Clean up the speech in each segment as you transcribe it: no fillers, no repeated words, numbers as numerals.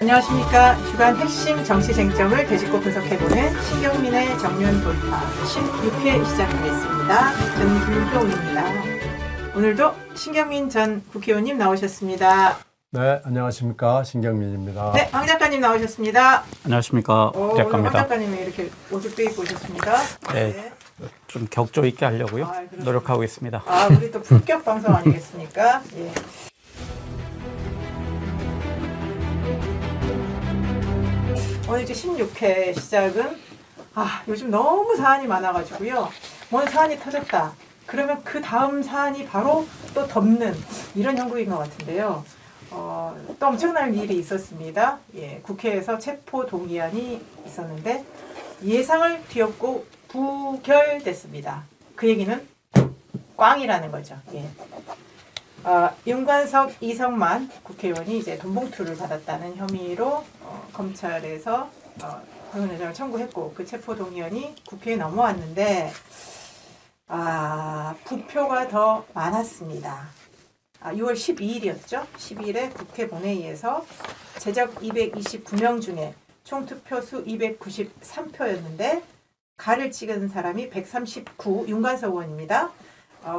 안녕하십니까. 주간 핵심 정치 쟁점을 되짚고 분석해보는 신경민의 정면 돌파 16회 시작하겠습니다. 저는 김효웅입니다. 오늘도 신경민 전 국회의원님 나오셨습니다. 네, 안녕하십니까. 신경민입니다. 네, 황 작가님 나오셨습니다. 안녕하십니까. 오늘 황 작가님이 이렇게 옷을 빼입고 오셨습니다. 네, 좀 격조 있게 하려고요. 노력하고 있습니다. 우리 또 품격 방송 아니겠습니까? 예. 오늘 이제 16회 시작은 요즘 너무 사안이 많아가지고요. 뭔 사안이 터졌다. 그러면 그 다음 사안이 바로 또 덮는 이런 형국인 것 같은데요. 또 엄청난 일이 있었습니다. 예, 국회에서 체포 동의안이 있었는데 예상을 뒤엎고 부결됐습니다. 그 얘기는 꽝이라는 거죠. 예. 윤관석, 이성만 국회의원이 이제 돈봉투를 받았다는 혐의로 검찰에서 공무원장을 청구했고 그 체포 동의안이 국회에 넘어왔는데 부표가 더 많았습니다. 6월 12일이었죠. 12일에 국회 본회의에서 제적 229명 중에 총 투표수 293표였는데 가를 찍은 사람이 139 윤관석 의원입니다.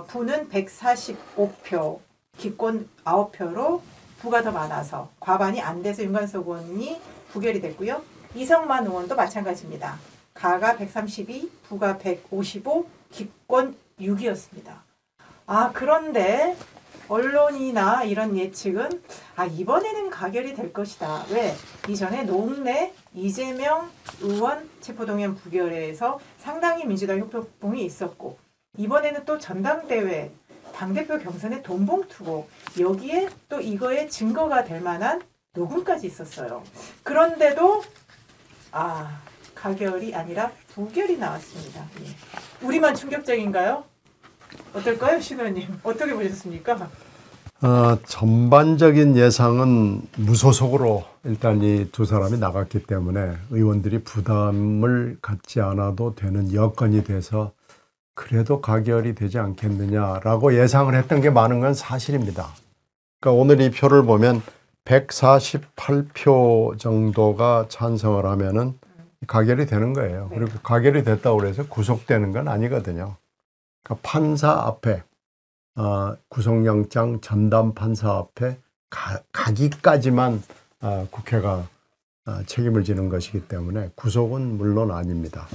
부는 145표, 기권 9표로 부가 더 많아서 과반이 안 돼서 윤관석 의원이 부결이 됐고요. 이성만 의원도 마찬가지입니다. 가가 132, 부가 155, 기권 6이었습니다. 그런데 언론이나 이런 예측은 이번에는 가결이 될 것이다. 왜? 이전에 노웅래 이재명 의원 체포동의안 부결에서 상당히 민주당 협동이 있었고 이번에는 또 전당대회 당대표 경선에 돈봉투고 여기에 또 이거에 증거가 될 만한 녹음까지 있었어요. 그런데도 가결이 아니라 부결이 나왔습니다. 예. 우리만 충격적인가요? 어떨까요, 신 의원님? 어떻게 보셨습니까? 전반적인 예상은 무소속으로 일단 이 두 사람이 나갔기 때문에 의원들이 부담을 갖지 않아도 되는 여건이 돼서 그래도 가결이 되지 않겠느냐라고 예상을 했던 게 많은 건 사실입니다. 그러니까 오늘 이 표를 보면 148표 정도가 찬성을 하면은 가결이 되는 거예요. 그리고 가결이 됐다고 해서 구속되는 건 아니거든요. 그러니까 판사 앞에 구속영장 전담 판사 앞에 가기까지만 국회가 책임을 지는 것이기 때문에 구속은 물론 아닙니다.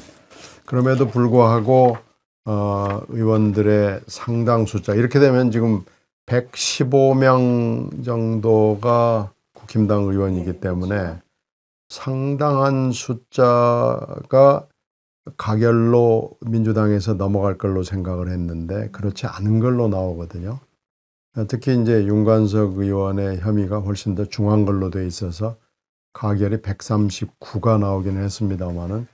그럼에도 불구하고 의원들의 상당 숫자 이렇게 되면 지금 115명 정도가 국힘당 의원이기 때문에 상당한 숫자가 가결로 민주당에서 넘어갈 걸로 생각을 했는데 그렇지 않은 걸로 나오거든요. 특히 이제 윤관석 의원의 혐의가 훨씬 더 중한 걸로 돼 있어서 가결이 139가 나오긴 했습니다만은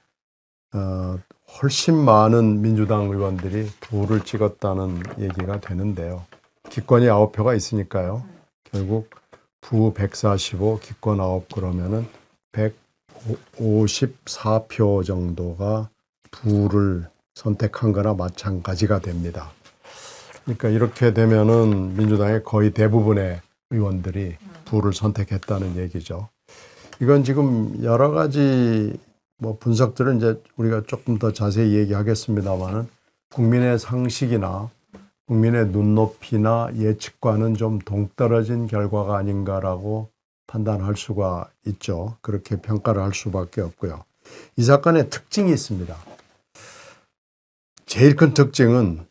훨씬 많은 민주당 의원들이 부를 찍었다는 얘기가 되는데요. 기권이 9표가 있으니까요. 결국 부 145, 기권 9 그러면은 154표 정도가 부를 선택한 거나 마찬가지가 됩니다. 그러니까 이렇게 되면은 민주당의 거의 대부분의 의원들이 부를 선택했다는 얘기죠. 이건 지금 여러 가지 분석들은 이제 우리가 조금 더 자세히 얘기하겠습니다만은 국민의 상식이나 국민의 눈높이나 예측과는 좀 동떨어진 결과가 아닌가라고 판단할 수가 있죠. 그렇게 평가를 할 수밖에 없고요. 이 사건의 특징이 있습니다. 제일 큰 특징은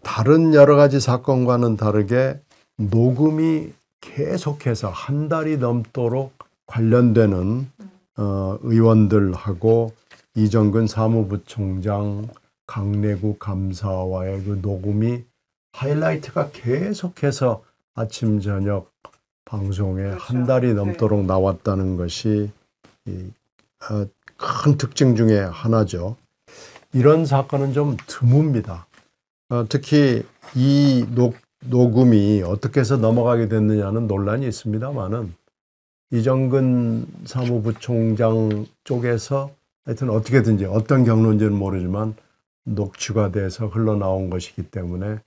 다른 여러 가지 사건과는 다르게 녹음이 계속해서 한 달이 넘도록 관련되는 의원들하고 이정근 사무부총장, 강내구 감사와의 그 녹음이 하이라이트가 계속해서 아침 저녁 방송에 한 달이 넘도록 나왔다는 것이 큰 특징 중에 하나죠. 이런 사건은 좀 드뭅니다. 특히 이 녹음이 어떻게 해서 넘어가게 됐느냐는 논란이 있습니다만은 이정근 사무부총장 쪽에서 하여튼 어떻게든지 어떤 경로인지는 모르지만 녹취가 돼서 흘러나온 것이기 때문에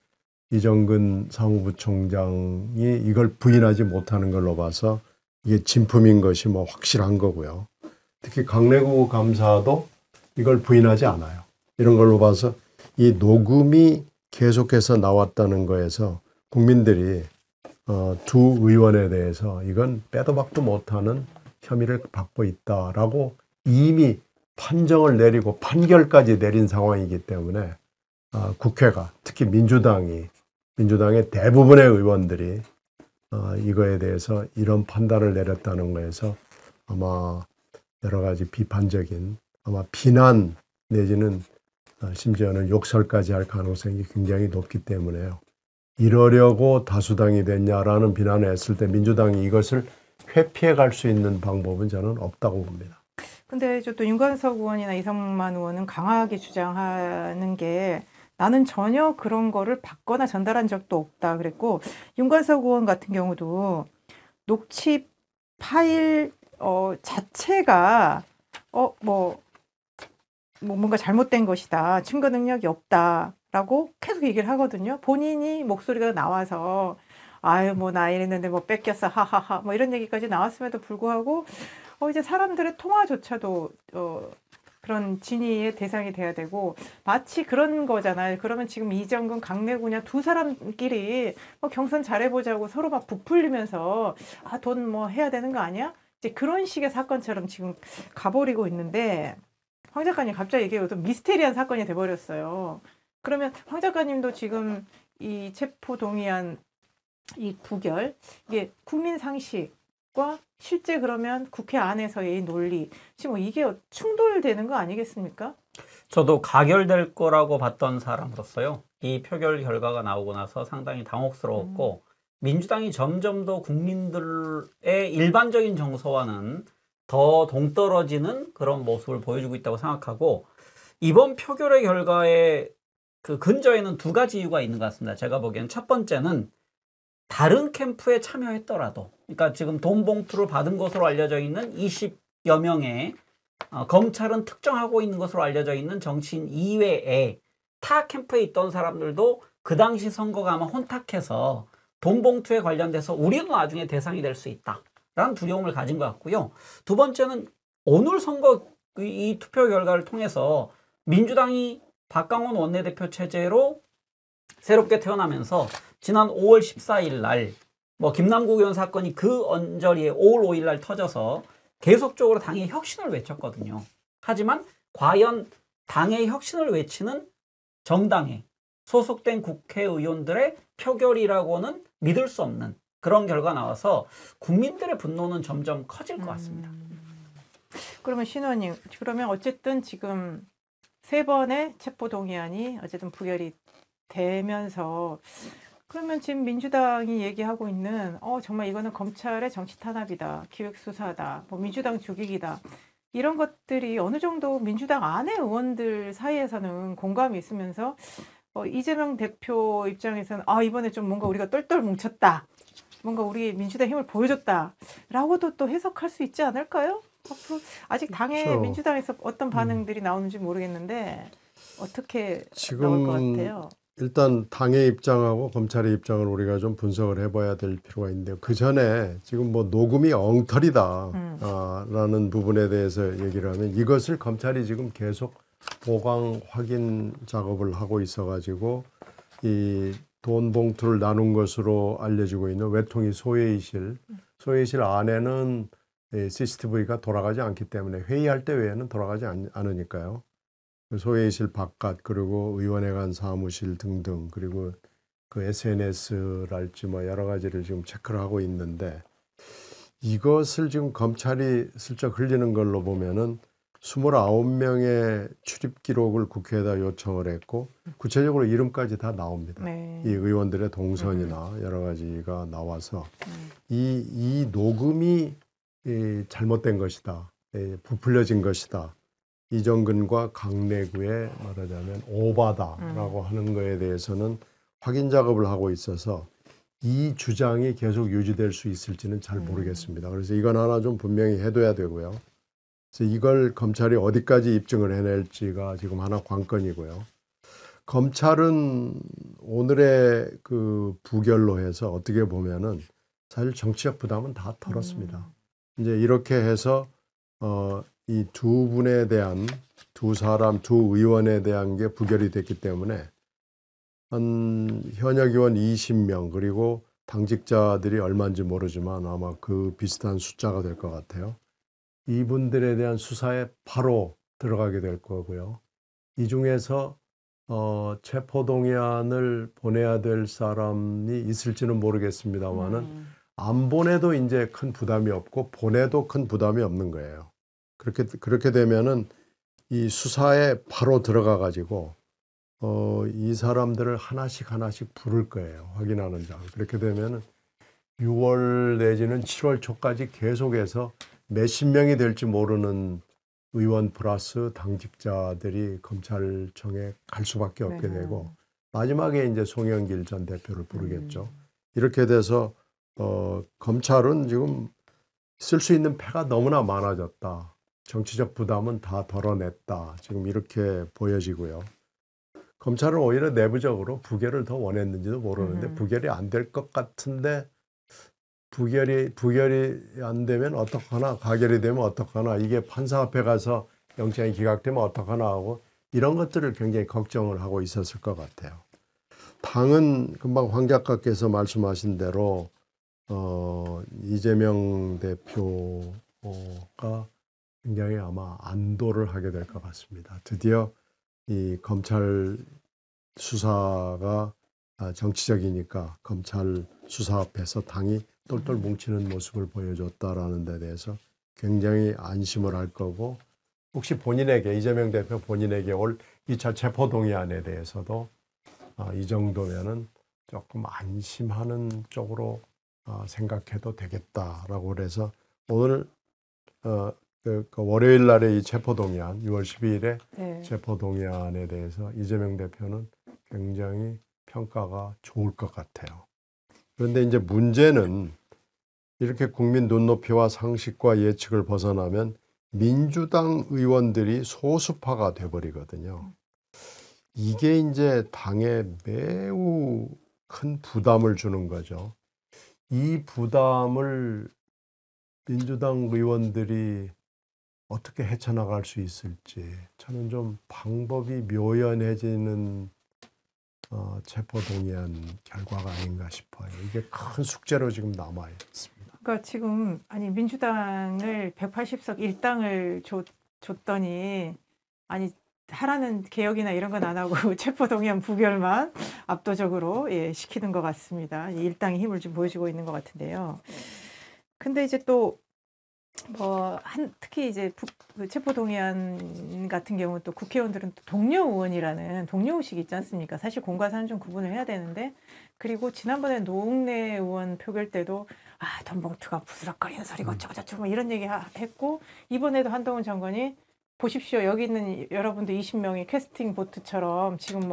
이정근 사무부총장이 이걸 부인하지 못하는 걸로 봐서 이게 진품인 것이 뭐 확실한 거고요. 특히 강내구 감사도 이걸 부인하지 않아요. 이런 걸로 봐서 이 녹음이 계속해서 나왔다는 거에서 국민들이 두 의원에 대해서 이건 빼도 박도 못하는 혐의를 받고 있다라고 이미 판정을 내리고 판결까지 내린 상황이기 때문에 국회가 특히 민주당의 대부분의 의원들이 이거에 대해서 이런 판단을 내렸다는 거에서 아마 여러 가지 비판적인 아마 비난 내지는 심지어는 욕설까지 할 가능성이 굉장히 높기 때문에요. 이러려고 다수당이 됐냐라는 비난을 했을 때 민주당이 이것을 회피해 갈 수 있는 방법은 저는 없다고 봅니다. 근데 또 윤관석 의원이나 이성만 의원은 강하게 주장하는 게 나는 전혀 그런 거를 받거나 전달한 적도 없다 그랬고, 윤관석 의원 같은 경우도 녹취 파일 자체가 뭔가 잘못된 것이다, 증거 능력이 없다라고 계속 얘기를 하거든요. 본인이 목소리가 나와서 아유 뭐 나 이랬는데 뭐 뺏겼어 하하하 뭐 이런 얘기까지 나왔음에도 불구하고 이제 사람들의 통화조차도 그런 진위의 대상이 돼야 되고, 마치 그런 거잖아요. 그러면 지금 이정근 강내구냐 두 사람끼리 경선 잘해보자고 서로 막 부풀리면서 돈 뭐 해야 되는 거 아니야? 이제 그런 식의 사건처럼 지금 가버리고 있는데, 황 작가님 갑자기 이게 어떤 미스테리한 사건이 돼버렸어요. 그러면 황 작가님도 지금 이 체포동의안 이 부결, 이게 국민 상식과 실제 그러면 국회 안에서의 논리, 지금 이게 충돌되는 거 아니겠습니까? 저도 가결될 거라고 봤던 사람으로서요. 이 표결 결과가 나오고 나서 상당히 당혹스러웠고 민주당이 점점 더 국민들의 일반적인 정서와는 더 동떨어지는 그런 모습을 보여주고 있다고 생각하고, 이번 표결의 결과에 그 근저에는 두 가지 이유가 있는 것 같습니다. 제가 보기엔 첫 번째는 다른 캠프에 참여했더라도, 그러니까 지금 돈 봉투를 받은 것으로 알려져 있는 20여 명의 검찰은 특정하고 있는 것으로 알려져 있는 정치인 이외에 타 캠프에 있던 사람들도 그 당시 선거가 아마 혼탁해서 돈 봉투에 관련돼서 우리도 나중에 대상이 될 수 있다라는 두려움을 가진 것 같고요. 두 번째는 오늘 선거 이 투표 결과를 통해서 민주당이 박강원 원내대표 체제로 새롭게 태어나면서 지난 5월 14일 날 김남국 의원 사건이 그 언저리에 5월 5일 날 터져서 계속적으로 당의 혁신을 외쳤거든요. 하지만 과연 당의 혁신을 외치는 정당에 소속된 국회의원들의 표결이라고는 믿을 수 없는 그런 결과 나와서 국민들의 분노는 점점 커질 것 같습니다. 그러면 신원님, 그러면 어쨌든 지금 3번의 체포동의안이 어쨌든 부결이 되면서, 그러면 지금 민주당이 얘기하고 있는 정말 이거는 검찰의 정치 탄압이다, 기획수사다, 민주당 죽이기다, 이런 것들이 어느 정도 민주당 안의 의원들 사이에서는 공감이 있으면서 이재명 대표 입장에서는 이번에 좀 뭔가 우리가 똘똘 뭉쳤다, 뭔가 우리 민주당 힘을 보여줬다라고도 또 해석할 수 있지 않을까요? 앞으로 아직 당의 그렇죠. 민주당에서 어떤 반응들이 나오는지 모르겠는데 어떻게 나올 것 같아요? 일단 당의 입장하고 검찰의 입장을 우리가 좀 분석을 해봐야 될 필요가 있는데요. 그 전에 지금 녹음이 엉터리다 라는 부분에 대해서 얘기를 하면, 이것을 검찰이 지금 계속 보강 확인 작업을 하고 있어가지고 이 돈 봉투를 나눈 것으로 알려지고 있는 외통위 소회의실 안에는 CCTV가 돌아가지 않기 때문에 회의할 때 외에는 돌아가지 않으니까요. 소회의실 바깥, 그리고 의원회관 사무실 등등, 그리고 그 SNS랄지 여러 가지를 지금 체크를 하고 있는데, 이것을 지금 검찰이 슬쩍 흘리는 걸로 보면은 29명의 출입 기록을 국회에다 요청을 했고 구체적으로 이름까지 다 나옵니다. 네. 이 의원들의 동선이나 여러 가지가 나와서 이 녹음이 잘못된 것이다, 부풀려진 것이다, 이정근과 강내구의 말하자면 오바다라고 하는 거에 대해서는 확인 작업을 하고 있어서 이 주장이 계속 유지될 수 있을지는 잘 모르겠습니다. 그래서 이건 하나 좀 분명히 해둬야 되고요. 그래서 이걸 검찰이 어디까지 입증을 해낼지가 지금 하나 관건이고요. 검찰은 오늘의 그 부결로 해서 어떻게 보면은 사실 정치적 부담은 다 털었습니다. 이제 이렇게 해서 이 두 분에 대한 두 의원에 대한 게 부결이 됐기 때문에 한 현역 의원 20명 그리고 당직자들이 얼마인지 모르지만 아마 그 비슷한 숫자가 될 것 같아요. 이분들에 대한 수사에 바로 들어가게 될 거고요. 이 중에서 체포동의안을 보내야 될 사람이 있을지는 모르겠습니다만은 안 보내도 이제 큰 부담이 없고 보내도 큰 부담이 없는 거예요. 그렇게 되면은 이 수사에 바로 들어가 가지고 이 사람들을 하나씩 부를 거예요. 확인하는 장. 그렇게 되면은 6월 내지는 7월 초까지 계속해서 몇십 명이 될지 모르는 의원 플러스 당직자들이 검찰청에 갈 수밖에 없게 되고 마지막에 이제 송영길 전 대표를 부르겠죠. 이렇게 돼서 검찰은 지금 쓸 수 있는 패가 너무나 많아졌다. 정치적 부담은 다 덜어냈다. 지금 이렇게 보여지고요. 검찰은 오히려 내부적으로 부결을 더 원했는지도 모르는데 부결이 안 될 것 같은데 부결이 안 되면 어떡하나, 가결이 되면 어떡하나, 이게 판사 앞에 가서 영장이 기각되면 어떡하나 하고 이런 것들을 굉장히 걱정을 하고 있었을 것 같아요. 당은 금방 황 작가께서 말씀하신 대로 이재명 대표가 굉장히 아마 안도를 하게 될 것 같습니다. 드디어 이 검찰 수사가 정치적이니까 검찰 수사 앞에서 당이 똘똘 뭉치는 모습을 보여줬다라는 데 대해서 굉장히 안심을 할 거고 혹시 본인에게 이재명 대표 본인에게 올 2차 체포동의안에 대해서도 이 정도면은 조금 안심하는 쪽으로 생각해도 되겠다라고 그래서 오늘 그 월요일 날에 이 체포동의안 6월 12일에 네. 체포동의안에 대해서 이재명 대표는 굉장히 평가가 좋을 것 같아요. 그런데 이제 문제는 이렇게 국민 눈높이와 상식과 예측을 벗어나면 민주당 의원들이 소수파가 돼버리거든요. 이게 이제 당에 매우 큰 부담을 주는 거죠. 이 부담을 민주당 의원들이 어떻게 헤쳐나갈 수 있을지 저는 좀 방법이 묘연해지는 체포동의안 결과가 아닌가 싶어요. 이게 큰 숙제로 지금 남아 있습니다. 그러니까 지금 아니 민주당을 180석 일당을 줬더니 아니 하라는 개혁이나 이런 건 안 하고 체포동의안 부결만 압도적으로 시키는 것 같습니다. 일당의 힘을 좀 보여주고 있는 것 같은데요. 근데 이제 또 특히 이제 체포동의안 같은 경우 또 국회의원들은 또 동료 의원이라는 동료의식이 있지 않습니까? 사실 공과 사는 좀 구분을 해야 되는데 그리고 지난번에 노웅래 의원 표결 때도 돈봉투가 부스럭거리는 소리가 어쩌고저쩌고 이런 얘기 했고 이번에도 한동훈 장관이 보십시오. 여기 있는 여러분들 20명이 캐스팅 보트처럼 지금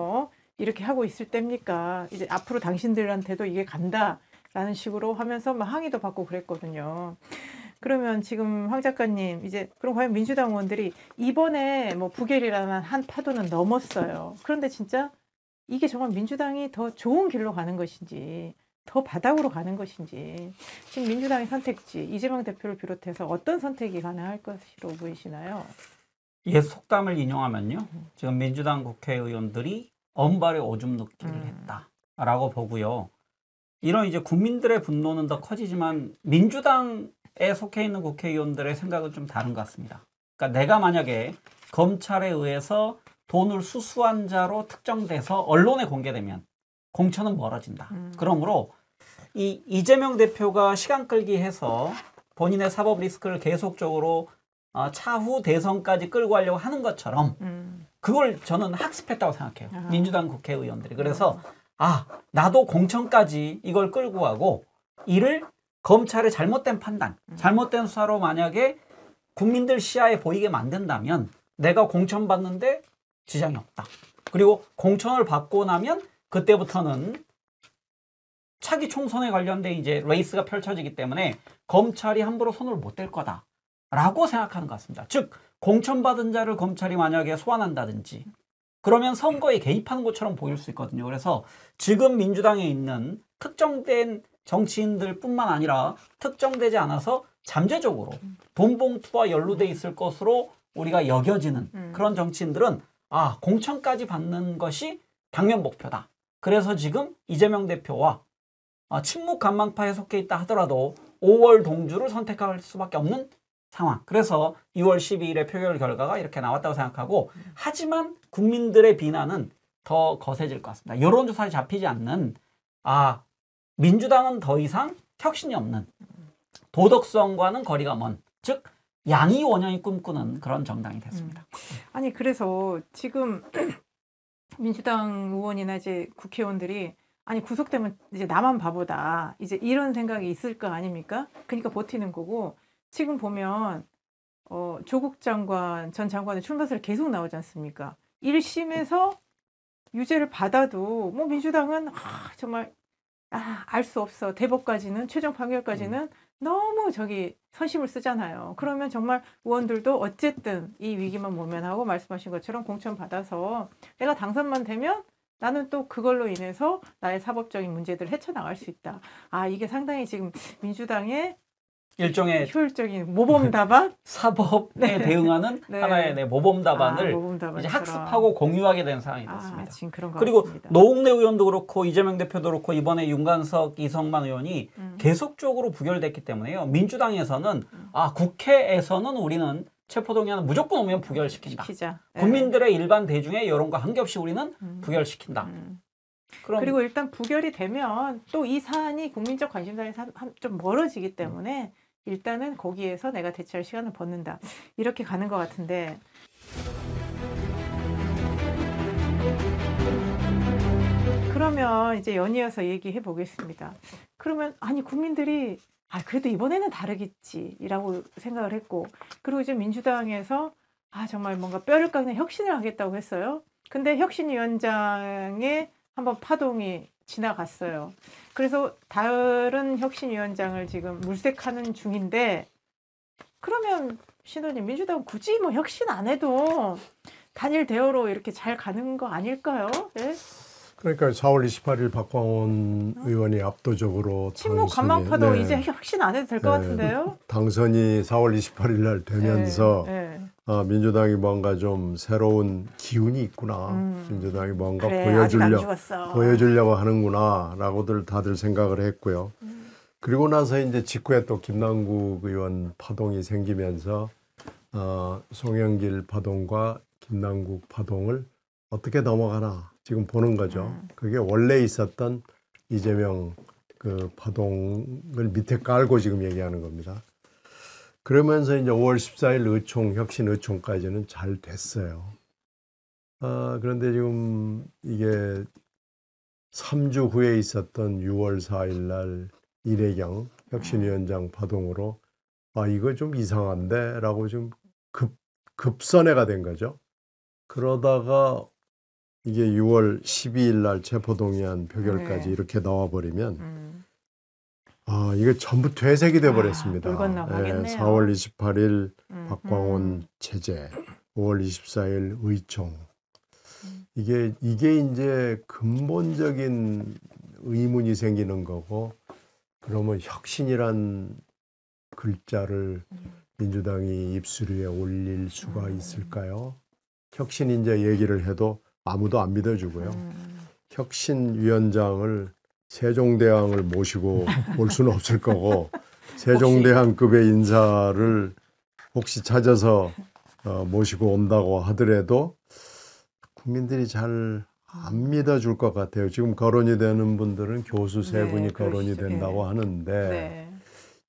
이렇게 하고 있을 때입니까? 이제 앞으로 당신들한테도 이게 간다라는 식으로 하면서 막 항의도 받고 그랬거든요. 그러면 지금 황 작가님 이제 그럼 과연 민주당 의원들이 이번에 부결이라는 한 파도는 넘었어요. 그런데 진짜 이게 정말 민주당이 더 좋은 길로 가는 것인지 더 바닥으로 가는 것인지 지금 민주당의 선택지 이재명 대표를 비롯해서 어떤 선택이 가능할 것으로 보이시나요? 옛 속담을 인용하면요. 지금 민주당 국회의원들이 엄발에 오줌 눕기를 했다라고 보고요. 이런 이제 국민들의 분노는 더 커지지만 민주당에 속해 있는 국회의원들의 생각은 좀 다른 것 같습니다. 그러니까 내가 만약에 검찰에 의해서 돈을 수수한 자로 특정돼서 언론에 공개되면 공천은 멀어진다. 그러므로 이재명 대표가 시간 끌기 해서 본인의 사법 리스크를 계속적으로 차후 대선까지 끌고 가려고 하는 것처럼 그걸 저는 학습했다고 생각해요. 민주당 국회의원들이. 그래서 나도 공천까지 이걸 끌고 가고 이를 검찰의 잘못된 판단, 잘못된 수사로 만약에 국민들 시야에 보이게 만든다면 내가 공천 받는데 지장이 없다. 그리고 공천을 받고 나면 그때부터는 차기 총선에 관련된 이제 레이스가 펼쳐지기 때문에 검찰이 함부로 손을 못 댈 거다라고 생각하는 것 같습니다. 즉 공천받은 자를 검찰이 만약에 소환한다든지 그러면 선거에 개입하는 것처럼 보일 수 있거든요. 그래서 지금 민주당에 있는 특정된 정치인들 뿐만 아니라 특정되지 않아서 잠재적으로 돈 봉투와 연루돼 있을 것으로 우리가 여겨지는 그런 정치인들은 공천까지 받는 것이 당면 목표다. 그래서 지금 이재명 대표와 친묵 간망파에 속해 있다 하더라도 5월 동주를 선택할 수밖에 없는 상황. 그래서 2월 12일에 표결 결과가 이렇게 나왔다고 생각하고, 하지만 국민들의 비난은 더 거세질 것 같습니다. 여론조사에 잡히지 않는 민주당은 더 이상 혁신이 없는, 도덕성과는 거리가 먼, 즉 양이 원형이 꿈꾸는 그런 정당이 됐습니다. 아니 그래서 지금 민주당 의원이나 이제 국회의원들이 아니 구속되면 이제 나만 바보다 이제 이런 생각이 있을 거 아닙니까? 그러니까 버티는 거고, 지금 보면 조국 장관 전 장관의 출마설 계속 나오지 않습니까? 1심에서 유죄를 받아도 뭐 민주당은 정말 알 수 없어, 대법까지는 최종 판결까지는 너무 선심을 쓰잖아요. 그러면 정말 의원들도 어쨌든 이 위기만 모면하고 말씀하신 것처럼 공천 받아서 내가 당선만 되면 나는 또 그걸로 인해서 나의 사법적인 문제들을 헤쳐나갈 수 있다. 이게 상당히 지금 민주당의 일종의 효율적인 모범 답안? 사법에 대응하는 하나의 모범 답안을 이제 학습하고 공유하게 된 상황이 됐습니다. 지금 그런 것 그리고 같습니다. 노웅래 의원도 그렇고 이재명 대표도 그렇고 이번에 윤관석, 이성만 의원이 계속적으로 부결됐기 때문에요. 민주당에서는 국회에서는 우리는 체포동의안은 무조건 오면 부결시킨다. 국민들의 일반 대중의 여론과 관계없이 우리는 부결시킨다. 그리고 일단 부결이 되면 또 이 사안이 국민적 관심사에 좀 멀어지기 때문에 일단은 거기에서 내가 대처할 시간을 벗는다. 이렇게 가는 것 같은데, 그러면 이제 연이어서 얘기해 보겠습니다. 그러면 국민들이 그래도 이번에는 다르겠지라고 생각을 했고, 그리고 이제 민주당에서 정말 뭔가 뼈를 깎는 혁신을 하겠다고 했어요. 근데 혁신위원장의 한번 파동이 지나갔어요. 그래서 다른 혁신위원장을 지금 물색하는 중인데, 그러면 신원님, 민주당 굳이 뭐 혁신 안 해도 단일 대우로 이렇게 잘 가는 거 아닐까요? 네? 그러니까 4월 28일 박광원 의원이 압도적으로 친목 간망파도 이제 혁신 안 해도 될 것 같은데요? 당선이 4월 28일 날 되면서 민주당이 뭔가 좀 새로운 기운이 있구나. 민주당이 뭔가 보여주려고 하는구나 라고들 다들 생각을 했고요. 그리고 나서 이제 직후에 또 김남국 의원 파동이 생기면서 송영길 파동과 김남국 파동을 어떻게 넘어가나 지금 보는 거죠. 그게 원래 있었던 이재명 그 파동을 밑에 깔고 지금 얘기하는 겁니다. 그러면서 이제 5월 14일 혁신 의총까지는 잘 됐어요. 그런데 지금 이게 3주 후에 있었던 6월 4일 날 이례경 혁신위원장 파동으로 이거 좀 이상한데 라고 좀 급선회가 된 거죠. 그러다가 이게 6월 12일 날 체포동의안 표결까지 이렇게 나와버리면 이거 전부 퇴색이 돼버렸습니다. 물 건너가겠네요. 4월 28일 박광원 체제, 5월 24일 의총. 이게 이제 근본적인 의문이 생기는 거고, 그러면 혁신이란 글자를 민주당이 입술 위에 올릴 수가 있을까요? 혁신 이제 얘기를 해도 아무도 안 믿어주고요. 혁신위원장을 세종대왕을 모시고 올 수는 없을 거고, 세종대왕급의 인사를 혹시 찾아서 모시고 온다고 하더라도 국민들이 잘 안 믿어줄 것 같아요. 지금 거론이 되는 분들은 교수 세 분이 거론이 된다고 하는데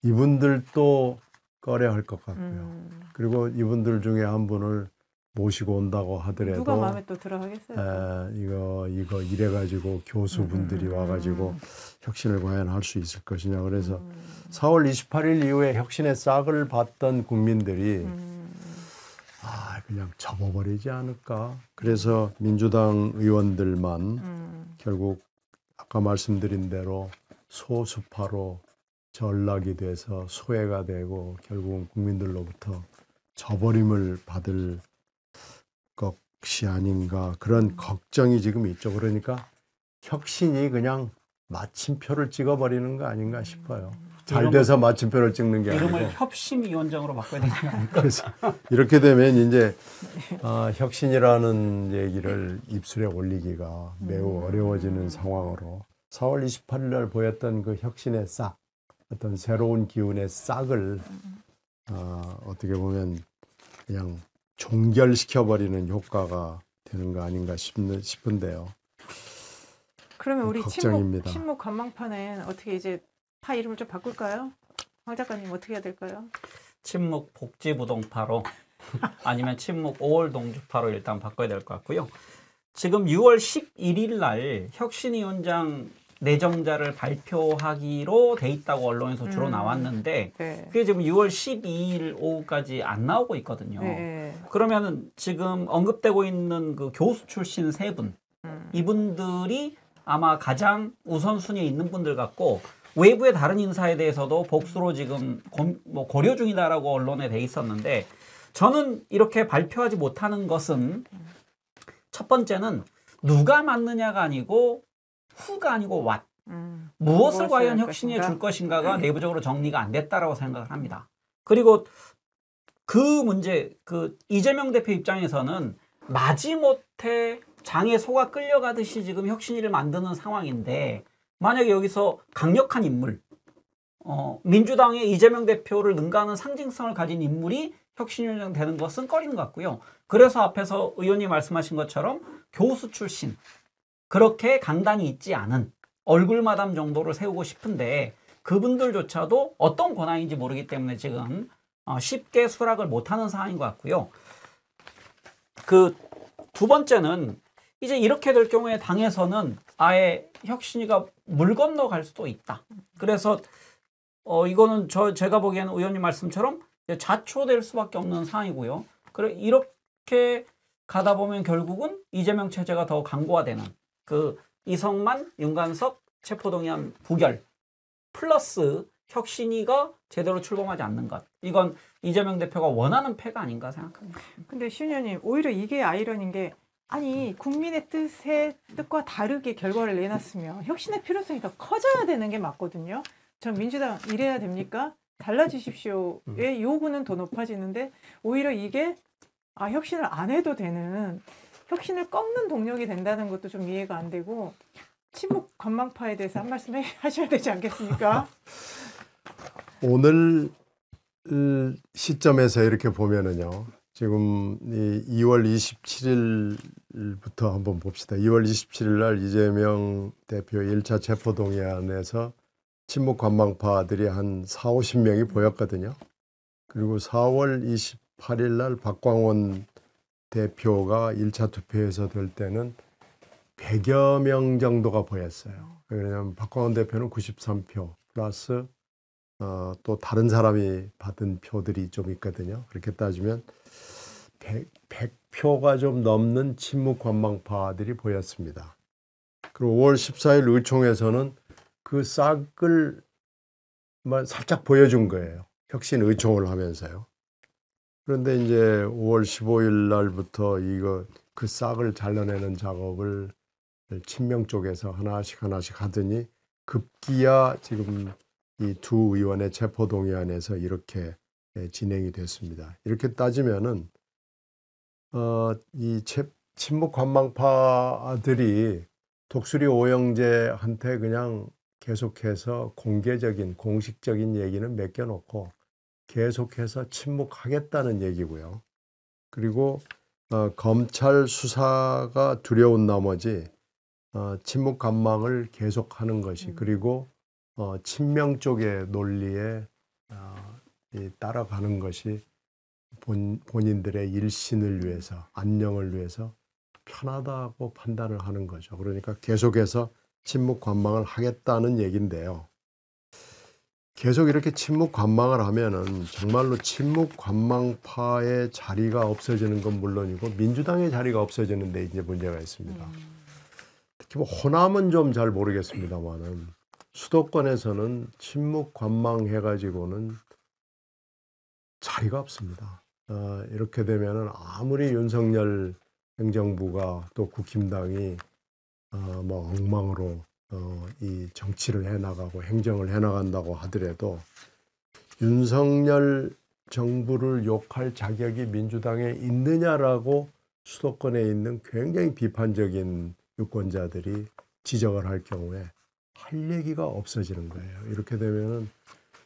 이분들도 꺼려할 것 같고요. 그리고 이분들 중에 한 분을 모시고 온다고 하더라도 누가 마음에 또 들어가겠어요? 이거 이래가지고 교수분들이 와가지고 혁신을 과연 할 수 있을 것이냐. 그래서 4월 28일 이후에 혁신의 싹을 봤던 국민들이 그냥 접어버리지 않을까. 그래서 민주당 의원들만 결국 아까 말씀드린 대로 소수파로 전락이 돼서 소외가 되고 결국은 국민들로부터 저버림을 받을 것이 아닌가, 그런 걱정이 지금 있죠. 그러니까 혁신이 그냥 마침표를 찍어버리는 거 아닌가 싶어요. 잘 돼서 마침표를 찍는 게 이름을 아니고. 혁신위원장으로 바꿔야 되는 게 아닐까? 그래서 이렇게 되면 이제 혁신이라는 얘기를 입술에 올리기가 매우 어려워지는 상황으로 4월 28일 날 보였던 그 혁신의 싹, 어떤 새로운 기운의 싹을 어떻게 보면 그냥 종결시켜버리는 효과가 되는 거 아닌가 싶은데요. 그러면 우리 걱정입니다. 친목 관망파는 어떻게 이제 파 이름을 좀 바꿀까요? 황 작가님 어떻게 해야 될까요? 친목 복지부동파로 아니면 친목 5월 동주파로 일단 바꿔야 될 것 같고요. 지금 6월 11일 날 혁신위원장 내정자를 발표하기로 돼 있다고 언론에서 주로 나왔는데 네. 그게 지금 6월 12일 오후까지 안 나오고 있거든요. 네. 그러면은 지금 언급되고 있는 그 교수 출신 세 분, 이분들이 아마 가장 우선순위에 있는 분들 같고 외부의 다른 인사에 대해서도 복수로 지금 고려 중이다라고 언론에 돼 있었는데 저는 이렇게 발표하지 못하는 것은 첫 번째는 누가 맞느냐가 아니고 후가 아니고 what. 무엇을 과연 혁신에 줄 것인가가 내부적으로 정리가 안 됐다라고 생각을 합니다. 그리고 그 문제, 그 이재명 대표 입장에서는 마지못해 장에 소가 끌려가듯이 지금 혁신위를 만드는 상황인데 만약에 여기서 강력한 인물, 민주당의 이재명 대표를 능가하는 상징성을 가진 인물이 혁신위원장 되는 것은 꺼리는 것 같고요. 그래서 앞에서 의원님 말씀하신 것처럼 교수 출신, 그렇게 강단이 있지 않은 얼굴마담 정도를 세우고 싶은데 그분들조차도 어떤 권한인지 모르기 때문에 지금 쉽게 수락을 못하는 상황인 것 같고요. 그 두 번째는 이제 이렇게 될 경우에 당에서는 아예 혁신위가 물 건너갈 수도 있다. 그래서 이거는 제가 보기에는 의원님 말씀처럼 자초될 수밖에 없는 상황이고요. 그래 이렇게 가다 보면 결국은 이재명 체제가 더 강고화되는 그 이성만, 윤관석, 체포동의안 부결 플러스 혁신위가 제대로 출범하지 않는 것. 이건 이재명 대표가 원하는 패가 아닌가 생각합니다. 근데 신 의원님 오히려 이게 아이러니인 게 아니 국민의 뜻과 다르게 결과를 내놨으면 혁신의 필요성이 더 커져야 되는 게 맞거든요. 전 민주당 이래야 됩니까? 달라지십시오의 요구는 더 높아지는데 오히려 이게 혁신을 안 해도 되는 혁신을 꺾는 동력이 된다는 것도 좀 이해가 안 되고 친목 관망파에 대해서 한 말씀 하셔야 되지 않겠습니까? 오늘 시점에서 이렇게 보면은요. 지금 2월 27일부터 한번 봅시다. 2월 27일 날 이재명 대표 1차 체포동의안에서 친목 관망파들이 한 4, 50명이 보였거든요. 그리고 4월 28일 날 박광원 대표가 1차 투표에서 될 때는 100여 명 정도가 보였어요. 왜냐하면 박광원 대표는 93표 플러스 또 다른 사람이 받은 표들이 좀 있거든요. 그렇게 따지면 100표가 좀 넘는 친목 관망파들이 보였습니다. 그리고 5월 14일 의총에서는 그 싹을 살짝 보여준 거예요. 혁신 의총을 하면서요. 그런데 이제 5월 15일 날부터 그 싹을 잘라내는 작업을 친명 쪽에서 하나씩 하더니 급기야 지금 이 두 의원의 체포동의안에서 이렇게 진행이 됐습니다. 이렇게 따지면은 이 친목 관망파들이 독수리 오영재한테 그냥 계속해서 공개적인 공식적인 얘기는 맡겨놓고 계속해서 침묵하겠다는 얘기고요. 그리고 검찰 수사가 두려운 나머지 친목 관망을 계속하는 것이 그리고 친명 쪽의 논리에 따라가는 것이 본인들의 일신을 위해서 안녕을 위해서 편하다고 판단을 하는 거죠. 그러니까 계속해서 친목 관망을 하겠다는 얘기인데요. 계속 이렇게 친목 관망을 하면은 정말로 친목 관망파의 자리가 없어지는 건 물론이고 민주당의 자리가 없어지는데 이제 문제가 있습니다. 특히 뭐 호남은 좀 잘 모르겠습니다만은 수도권에서는 친목 관망 해가지고는 자리가 없습니다. 이렇게 되면은 아무리 윤석열 행정부가 또 국힘당이 뭐 엉망으로 이 정치를 해나가고 행정을 해나간다고 하더라도 윤석열 정부를 욕할 자격이 민주당에 있느냐라고 수도권에 있는 굉장히 비판적인 유권자들이 지적을 할 경우에 할 얘기가 없어지는 거예요. 이렇게 되면은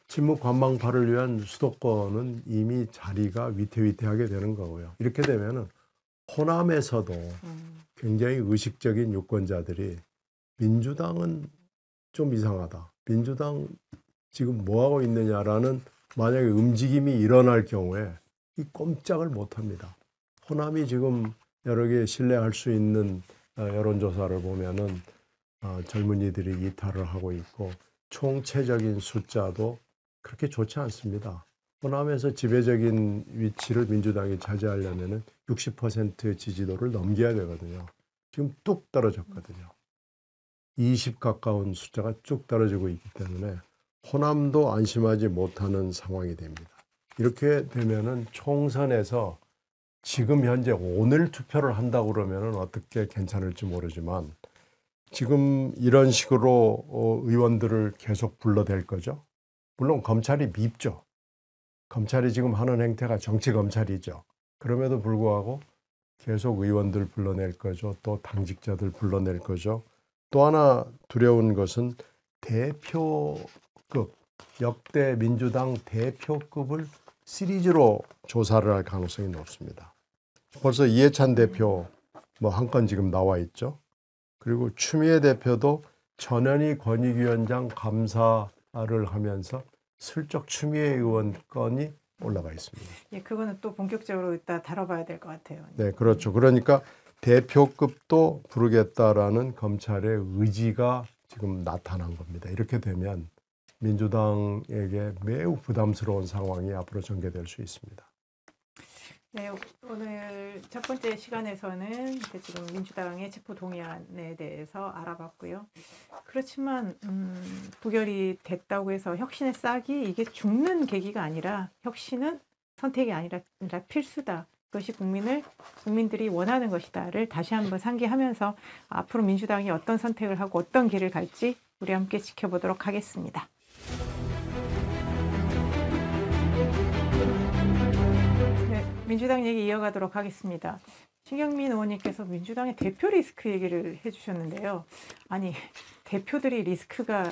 친문 관망파를 위한 수도권은 이미 자리가 위태위태하게 되는 거고요. 이렇게 되면은 호남에서도 굉장히 의식적인 유권자들이 민주당은 좀 이상하다. 민주당 지금 뭐 하고 있느냐라는 만약에 움직임이 일어날 경우에 이 꼼짝을 못 합니다. 호남이 지금 여러 개 신뢰할 수 있는 여론조사를 보면은 젊은이들이 이탈을 하고 있고 총체적인 숫자도 그렇게 좋지 않습니다. 호남에서 지배적인 위치를 민주당이 차지하려면은 60% 지지도를 넘겨야 되거든요. 지금 뚝 떨어졌거든요. 20 가까운 숫자가 쭉 떨어지고 있기 때문에 호남도 안심하지 못하는 상황이 됩니다. 이렇게 되면은 총선에서 지금 현재 오늘 투표를 한다고 그러면은 어떻게 괜찮을지 모르지만 지금 이런 식으로 의원들을 계속 불러댈 거죠. 물론 검찰이 밉죠. 검찰이 지금 하는 행태가 정치 검찰이죠. 그럼에도 불구하고 계속 의원들 불러낼 거죠. 또 당직자들 불러낼 거죠. 또 하나 두려운 것은 대표급, 역대 민주당 대표급을 시리즈로 조사를 할 가능성이 높습니다. 벌써 이해찬 대표 뭐 한 건 지금 나와 있죠. 그리고 추미애 대표도 전현희 권익위원장 감사를 하면서 슬쩍 추미애 의원 건이 올라가 있습니다. 예, 그거는 또 본격적으로 이따 다뤄봐야 될 것 같아요. 네, 그렇죠. 그러니까 대표급도 부르겠다라는 검찰의 의지가 지금 나타난 겁니다. 이렇게 되면 민주당에게 매우 부담스러운 상황이 앞으로 전개될 수 있습니다. 네, 오늘 첫 번째 시간에서는 이제 지금 민주당의 체포동의안에 대해서 알아봤고요. 그렇지만 부결이 됐다고 해서 혁신의 싹이 이게 죽는 계기가 아니라 혁신은 선택이 아니라 필수다. 그것이 국민들이 원하는 것이다를 다시 한번 상기하면서 앞으로 민주당이 어떤 선택을 하고 어떤 길을 갈지 우리 함께 지켜보도록 하겠습니다. 네, 민주당 얘기 이어가도록 하겠습니다. 신경민 의원님께서 민주당의 대표 리스크 얘기를 해주셨는데요. 아니, 대표들이 리스크가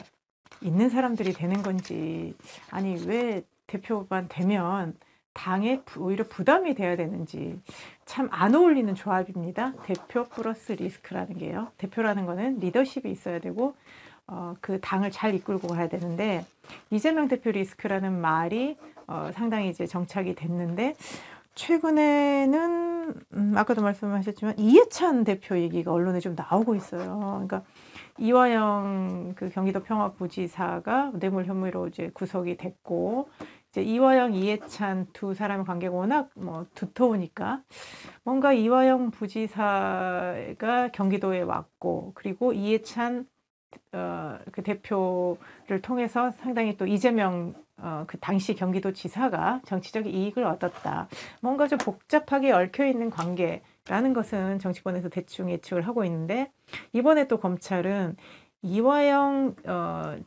있는 사람들이 되는 건지, 아니 왜 대표만 되면 당에 오히려 부담이 돼야 되는지 참 안 어울리는 조합입니다. 대표 플러스 리스크라는 게요. 대표라는 거는 리더십이 있어야 되고 그 당을 잘 이끌고 가야 되는데 이재명 대표 리스크라는 말이 상당히 이제 정착이 됐는데 최근에는 아까도 말씀하셨지만 이해찬 대표 얘기가 언론에 좀 나오고 있어요. 그러니까 이화영 그 경기도 평화부지사가 뇌물 혐의로 이제 구속이 됐고 이제 이화영, 이해찬 두 사람의 관계가 워낙 두터우니까 뭔가 이화영 부지사가 경기도에 왔고 그리고 이해찬 그 대표를 통해서 상당히 또 이재명 그 당시 경기도지사가 정치적 이익을 얻었다. 뭔가 좀 복잡하게 얽혀 있는 관계라는 것은 정치권에서 대충 예측을 하고 있는데 이번에 또 검찰은 이화영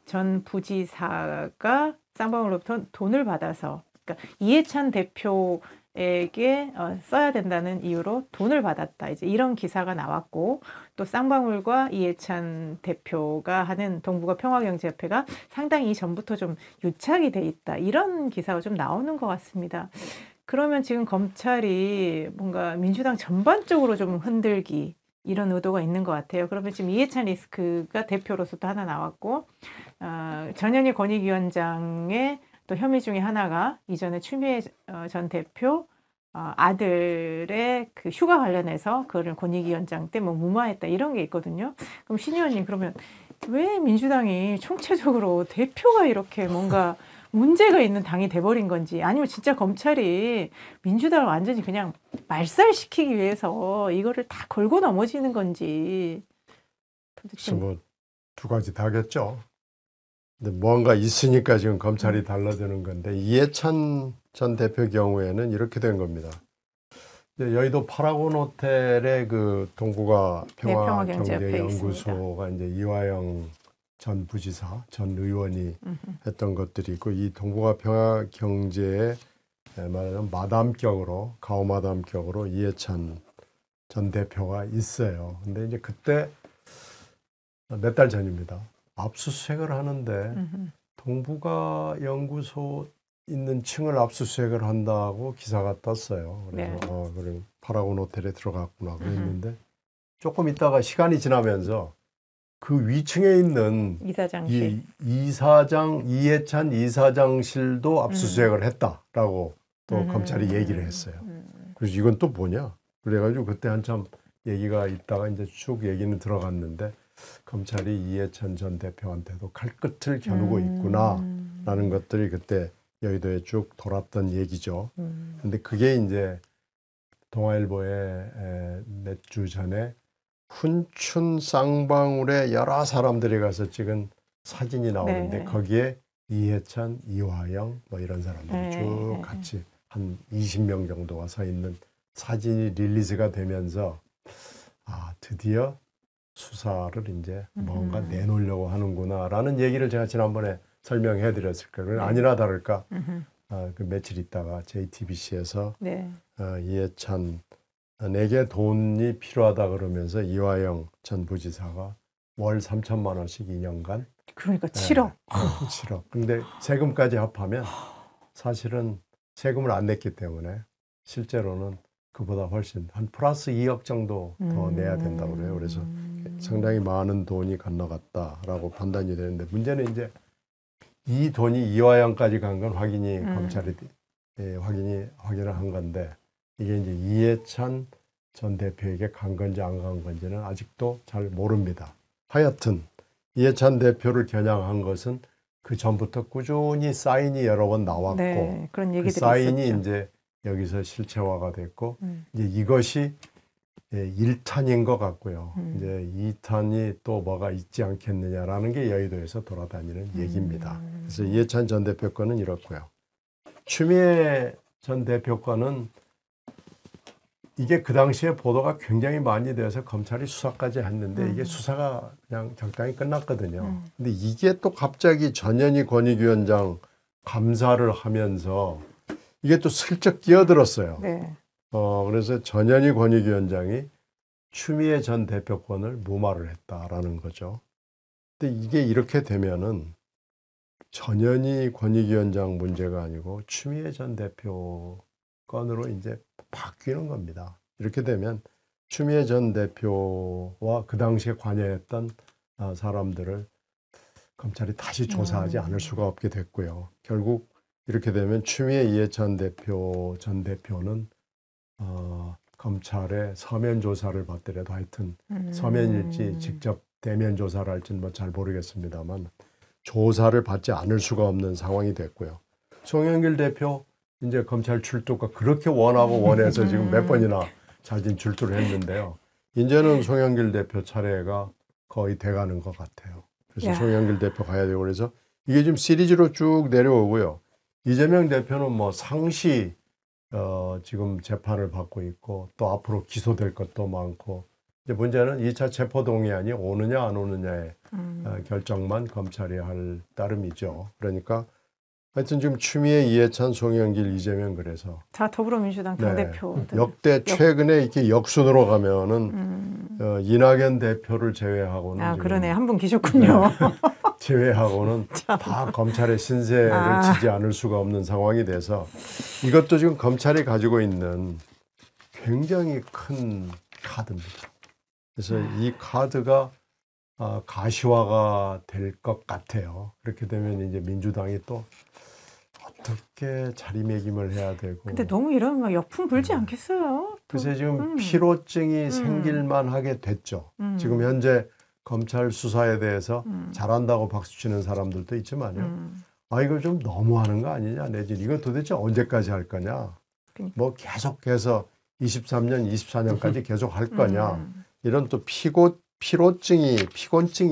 전 부지사가 쌍방울로부터 돈을 받아서 그러니까 이해찬 대표에게 써야 된다는 이유로 돈을 받았다. 이제 이런 기사가 나왔고 또 쌍방울과 이해찬 대표가 하는 동북아 평화경제협회가 상당히 이전부터 좀 유착이 돼 있다. 이런 기사가 좀 나오는 것 같습니다. 그러면 지금 검찰이 뭔가 민주당 전반적으로 좀 흔들기 이런 의도가 있는 것 같아요. 그러면 지금 이해찬 리스크가 대표로서도 하나 나왔고 전현희 권익위원장의 또 혐의 중에 하나가 이전에 추미애 전 대표 아들의 그 휴가 관련해서 그거를 권익위원장 때 무마했다 이런 게 있거든요. 그럼 신 의원님 그러면 왜 민주당이 총체적으로 대표가 이렇게 뭔가 문제가 있는 당이 돼버린 건지 아니면 진짜 검찰이 민주당을 완전히 그냥 말살시키기 위해서 이거를 다 걸고 넘어지는 건지 도대체 뭐 두 가지 다겠죠. 근데 뭔가 있으니까 지금 검찰이 달라드는 건데 이해찬 전 대표 경우에는 이렇게 된 겁니다. 여의도 파라곤 호텔의 그 동북아 네, 평화경제협회 평화경제연구소가 이제 이화영 전 부지사, 전 의원이 했던 것들이 있고, 이 동북아 평화경제의 말하자면 마담격으로, 가오마담격으로 이해찬 전 대표가 있어요. 근데 이제 그때 몇 달 전입니다. 압수수색을 하는데 동북아 연구소 있는 층을 압수수색을 한다고 기사가 떴어요. 그래서 네. 그래 파라곤 호텔에 들어갔구나 그랬는데 조금 있다가 시간이 지나면서 그 위층에 있는 이사장실. 이해찬 이사장실도 압수수색을 했다라고 또 검찰이 얘기를 했어요. 그래서 이건 또 뭐냐? 그래가지고 그때 한참 얘기가 있다가 이제 쭉 얘기는 들어갔는데 검찰이 이해찬 전 대표한테도 칼끝을 겨누고 있구나라는 것들이 그때 여의도에 쭉 돌았던 얘기죠. 근데 그게 이제 동아일보에 몇 주 전에 훈춘 쌍방울에 여러 사람들이 가서 찍은 사진이 나오는데 네. 거기에 이해찬, 이화영 뭐 이런 사람들이 네. 쭉 같이 한 20명 정도가 서 있는 사진이 릴리즈가 되면서 아, 드디어 수사를 이제 뭔가 내놓으려고 하는구나라는 얘기를 제가 지난번에 설명해 드렸을 거예요. 네. 아니나 다를까 그 며칠 있다가 JTBC에서 네. 이해찬 내게 돈이 필요하다 그러면서 이화영 전 부지사가 월 3천만 원씩 2년간 그러니까 7억. 7억. 근데 세금까지 합하면 사실은 세금을 안 냈기 때문에 실제로는 그보다 훨씬 한 플러스 2억 정도 더 내야 된다고 그래요. 그래서 상당히 많은 돈이 건너갔다라고 판단이 되는데 문제는 이제 이 돈이 이화영까지 간 건 확인이 검찰이 확인을 한 건데 이게 이제 이해찬 전 대표에게 간 건지 안 간 건지는 아직도 잘 모릅니다. 하여튼 이해찬 대표를 겨냥한 것은 그 전부터 꾸준히 사인이 여러 번 나왔고 네, 그런 그 얘기들이 사인이 있었죠. 이제 여기서 실체화가 됐고 이제 이것이 1탄인 것 같고요. 이제 2탄이 또 뭐가 있지 않겠느냐라는 게 여의도에서 돌아다니는 얘기입니다. 그래서 이해찬 전 대표 건은 이렇고요. 추미애 전 대표 건은 이게 그 당시에 보도가 굉장히 많이 돼서 검찰이 수사까지 했는데 이게 수사가 그냥 적당히 끝났거든요. 근데 이게 또 갑자기 전현희 권익위원장 감사를 하면서 이게 또 슬쩍 끼어들었어요. 네. 그래서 전현희 권익위원장이 추미애 전 대표권을 무마를 했다라는 거죠. 근데 이게 이렇게 되면은 전현희 권익위원장 문제가 아니고 추미애 전 대표 건으로 이제 바뀌는 겁니다. 이렇게 되면 추미애 전 대표와 그 당시에 관여했던 사람들을 검찰이 다시 조사하지 않을 수가 없게 됐고요. 결국 이렇게 되면 추미애 이해찬 전 대표는 검찰의 서면 조사를 받더라도 하여튼 서면일지 직접 대면 조사를 할지는 뭐 잘 모르겠습니다만 조사를 받지 않을 수가 없는 상황이 됐고요. 송영길 대표 이제 검찰 출두가 그렇게 원하고 원해서 지금 몇 번이나 자진 출두를 했는데요. 이제는 송영길 대표 차례가 거의 돼가는 것 같아요. 그래서 야. 송영길 대표 가야 되고 그래서 이게 지금 시리즈로 쭉 내려오고요. 이재명 대표는 뭐 상시 지금 재판을 받고 있고 또 앞으로 기소될 것도 많고 이제 문제는 2차 체포동의안이 오느냐 안 오느냐의 결정만 검찰이 할 따름이죠. 그러니까 하여튼 지금 추미애, 이해찬, 송영길, 이재명 그래서 다 더불어민주당 당대표. 역대 최근에 이렇게 역순으로 가면은 이낙연 대표를 제외하고는 아, 지금 그러네. 한 분 계셨군요. 제외하고는 다 검찰의 신세를 지지 않을 수가 없는 상황이 돼서 이것도 지금 검찰이 가지고 있는 굉장히 큰 카드입니다. 그래서 이 카드가 가시화가 될 것 같아요. 그렇게 되면 이제 민주당이 또 어떻게 자리매김을 해야 되고. 근데 너무 이러면 막 역풍 불지 않겠어요? 그래서 지금 피로증이 생길만 하게 됐죠. 지금 현재 검찰 수사에 대해서 잘한다고 박수치는 사람들도 있지만요. 아, 이거 좀 너무하는 거 아니냐 내지 이거 도대체 언제까지 할 거냐. 그러니까. 뭐 계속해서 23년, 24년까지 계속 할 거냐. 이런 또 피곤증이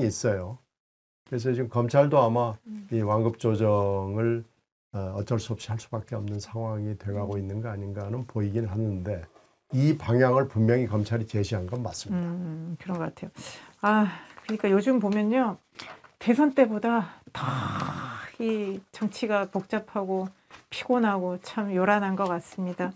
있어요. 그래서 지금 검찰도 아마 이 완급 조정을 어쩔 수 없이 할 수밖에 없는 상황이 돼가고 있는 거 아닌가는 보이긴 하는데 이 방향을 분명히 검찰이 제시한 건 맞습니다. 그런 것 같아요. 아, 그러니까 요즘 보면요. 대선 때보다 더 이 정치가 복잡하고 피곤하고 참 요란한 것 같습니다.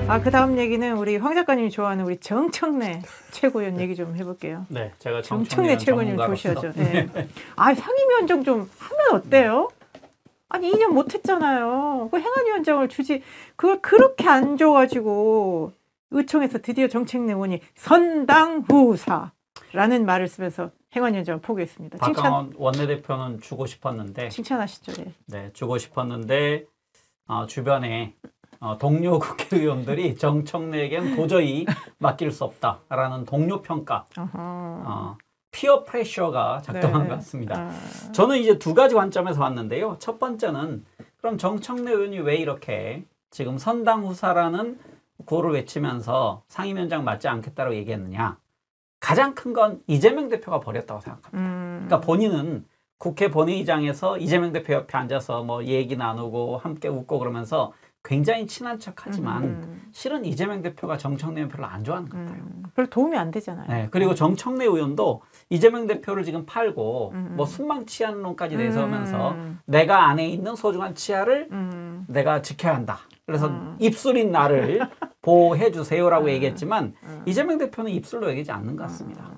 아, 그 다음 얘기는 우리 황 작가님이 좋아하는 우리 정청래 최고위원 얘기 좀 해볼게요. 네, 제가 정청래 최고위원 좋으셔죠. 네. 아, 상임위원장 좀 하면 어때요? 아니 2년 못했잖아요. 그 행안위원장을 주지. 그걸 그렇게 안 줘가지고 의총에서 드디어 정청래 의원이 선당후사라는 말을 쓰면서 행안위원장을 포기했습니다. 박강원 원내대표는 주고 싶었는데, 칭찬하시죠. 예. 네, 주고 싶었는데 주변에 동료 국회의원들이 정청래에겐 도저히 맡길 수 없다라는 동료 평가, 피어 프레셔가 작동한 네. 것 같습니다. 저는 이제 두 가지 관점에서 봤는데요. 첫 번째는 그럼 정청래 의원이 왜 이렇게 지금 선당후사라는 구호를 외치면서 상임위원장 맡지 않겠다고 얘기했느냐. 가장 큰 건 이재명 대표가 버렸다고 생각합니다. 그러니까 본인은 국회 본회의장에서 이재명 대표 옆에 앉아서 뭐 얘기 나누고 함께 웃고 그러면서 굉장히 친한 척하지만 실은 이재명 대표가 정청래 의원 별로 안 좋아하는 것 같아요. 별로 도움이 안 되잖아요. 네, 그리고 정청래 의원도 이재명 대표를 지금 팔고 뭐 순망치한론까지 내세우면서 내가 안에 있는 소중한 치아를 내가 지켜야 한다. 그래서 입술인 나를 보호해 주세요라고 얘기했지만 이재명 대표는 입술로 얘기하지 않는 것 같습니다.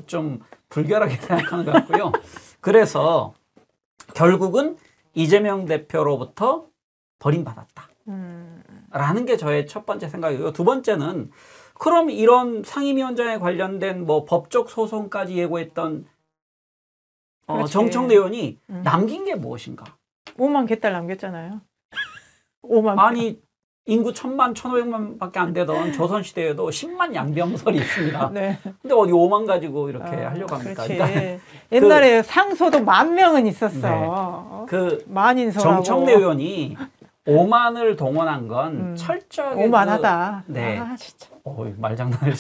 좀 불결하게 생각하는 것 같고요. 그래서 결국은 이재명 대표로부터 버림받았다. 라는 게 저의 첫 번째 생각이고요. 두 번째는 그럼 이런 상임위원장에 관련된 뭐 법적 소송까지 예고했던 정청래 의원이 남긴 게 무엇인가? 5만 개딸 남겼잖아요. 5만. 아니 인구 1,000만, 1,500만밖에 안 되던 조선시대에도 10만 양병설이 있습니다. 네. 근데 어디 5만 가지고 이렇게 하려고 합니까? 그렇지. 그러니까 옛날에 상소도 10,000명은 있었어. 그 만인서라고. 정청래 의원이 5만을 동원한 건 철저하게 오만하다. 네. 아, 진짜. 말장난을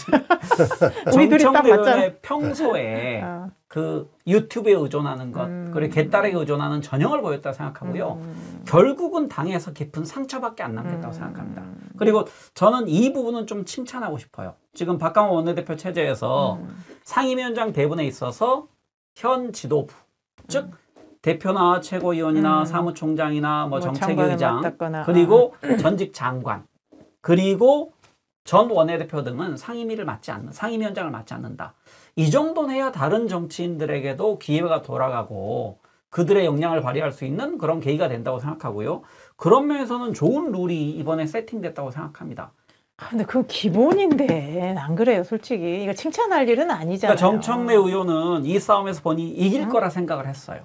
우리 둘이 딱 정청래 맞잖아. 의원의 평소에 그 유튜브에 의존하는 것 그리고 개딸에게 의존하는 전형을 보였다 생각하고요. 결국은 당에서 깊은 상처밖에 안 남겼다고 생각합니다. 그리고 저는 이 부분은 좀 칭찬하고 싶어요. 지금 박강원 원내대표 체제에서 상임위원장 배분에 있어서 현 지도부 즉 대표나 최고위원이나 사무총장이나 뭐 정책위의장 그리고 전직 장관 그리고 전 원내대표 등은 상임위원장을 맡지 않는다. 이 정도는 해야 다른 정치인들에게도 기회가 돌아가고 그들의 역량을 발휘할 수 있는 그런 계기가 된다고 생각하고요. 그런 면에서는 좋은 룰이 이번에 세팅됐다고 생각합니다. 근데 그건 기본인데 안 그래요, 솔직히. 이거 칭찬할 일은 아니잖아요. 그러니까 정청래 의원은 이 싸움에서 본인이 이길 거라 생각을 했어요.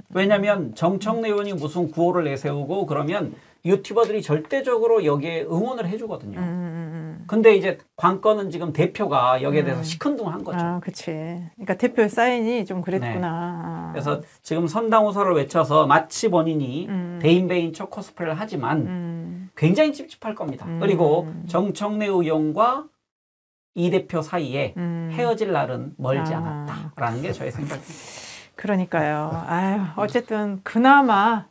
왜냐하면 정청래 의원이 무슨 구호를 내세우고 그러면 유튜버들이 절대적으로 여기에 응원을 해주거든요. 근데 이제 관건은 지금 대표가 여기에 대해서 시큰둥한 거죠. 아, 그치. 그러니까 대표 사인이 좀 그랬구나. 그래서 지금 선당후사를 외쳐서 마치 본인이 대인배인 척 코스프레를 하지만 굉장히 찝찝할 겁니다. 그리고 정청래 의원과 이 대표 사이에 헤어질 날은 멀지 않았다라는 게 저의 생각입니다. 그러니까요. 아유, 어쨌든 그나마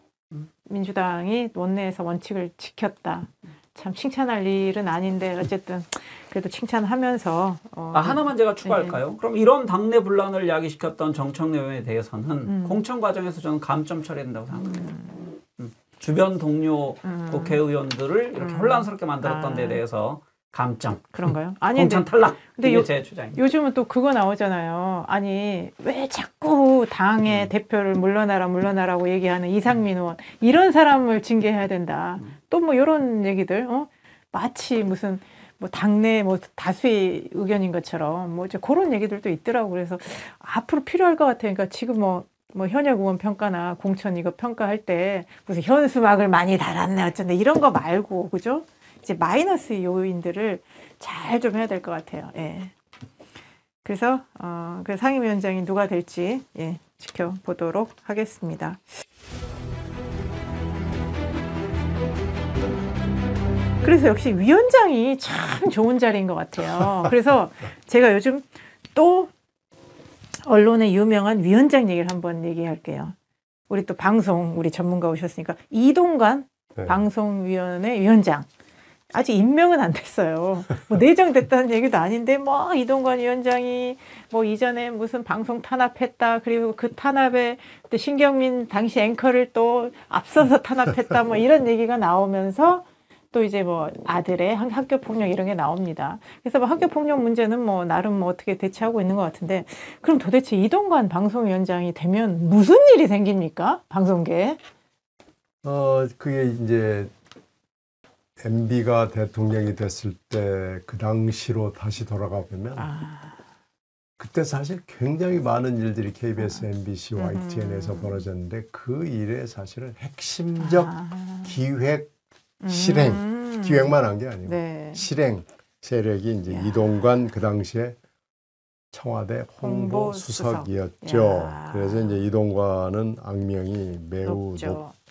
민주당이 원내에서 원칙을 지켰다. 참 칭찬할 일은 아닌데 어쨌든 그래도 칭찬하면서 하나만 제가 추가할까요? 그럼 이런 당내 분란을 야기시켰던 정청래 의원에 대해서는 공천 과정에서 저는 감점 처리해야 된다고 생각합니다. 주변 동료 국회의원들을 이렇게 혼란스럽게 만들었던 데 대해서 감점. 그런가요? 아니, 공천 탈락. 근데 이게 제 주장입니다. 요즘은 또 그거 나오잖아요. 아니 왜 자꾸 당의 대표를 물러나라고 얘기하는 이상민 의원 이런 사람을 징계해야 된다. 또 뭐 이런 얘기들 마치 무슨 뭐 당내 뭐 다수의 의견인 것처럼 뭐 이제 그런 얘기들도 있더라고. 그래서 앞으로 필요할 것 같아요. 그러니까 지금 뭐 현역 의원 평가나 공천 이거 평가할 때 무슨 현수막을 많이 달았네 어쩐데 이런 거 말고 그죠? 이제 마이너스 요인들을 잘 좀 해야 될 것 같아요. 예. 그래서 그 상임위원장이 누가 될지 지켜보도록 하겠습니다. 그래서 역시 위원장이 참 좋은 자리인 것 같아요. 그래서 제가 요즘 또 언론의 유명한 위원장 얘기를 한번 얘기할게요. 우리 또 방송 우리 전문가 오셨으니까 이동관 네. 방송위원회 위원장 아직 임명은 안 됐어요. 뭐 내정됐다는 얘기도 아닌데 뭐 이동관 위원장이 뭐 이전에 무슨 방송 탄압했다 그리고 그 탄압에 또 신경민 당시 앵커를 또 앞서서 탄압했다 뭐 이런 얘기가 나오면서 또 이제 뭐 아들의 학교 폭력 이런 게 나옵니다. 그래서 뭐 학교 폭력 문제는 뭐 나름 뭐 어떻게 대처하고 있는 것 같은데 그럼 도대체 이동관 방송위원장이 되면 무슨 일이 생깁니까? 방송계에? 그게 이제 MB가 대통령이 됐을 때 그 당시로 다시 돌아가 보면 그때 사실 굉장히 많은 일들이 KBS, MBC, YTN에서 벌어졌는데 그 일에 사실은 핵심적 기획, 실행, 기획만 한 게 아니고 네. 실행 세력이 이제 야. 이동관 그 당시에 청와대 홍보수석이었죠. 야. 그래서 이제 이동관은 악명이 매우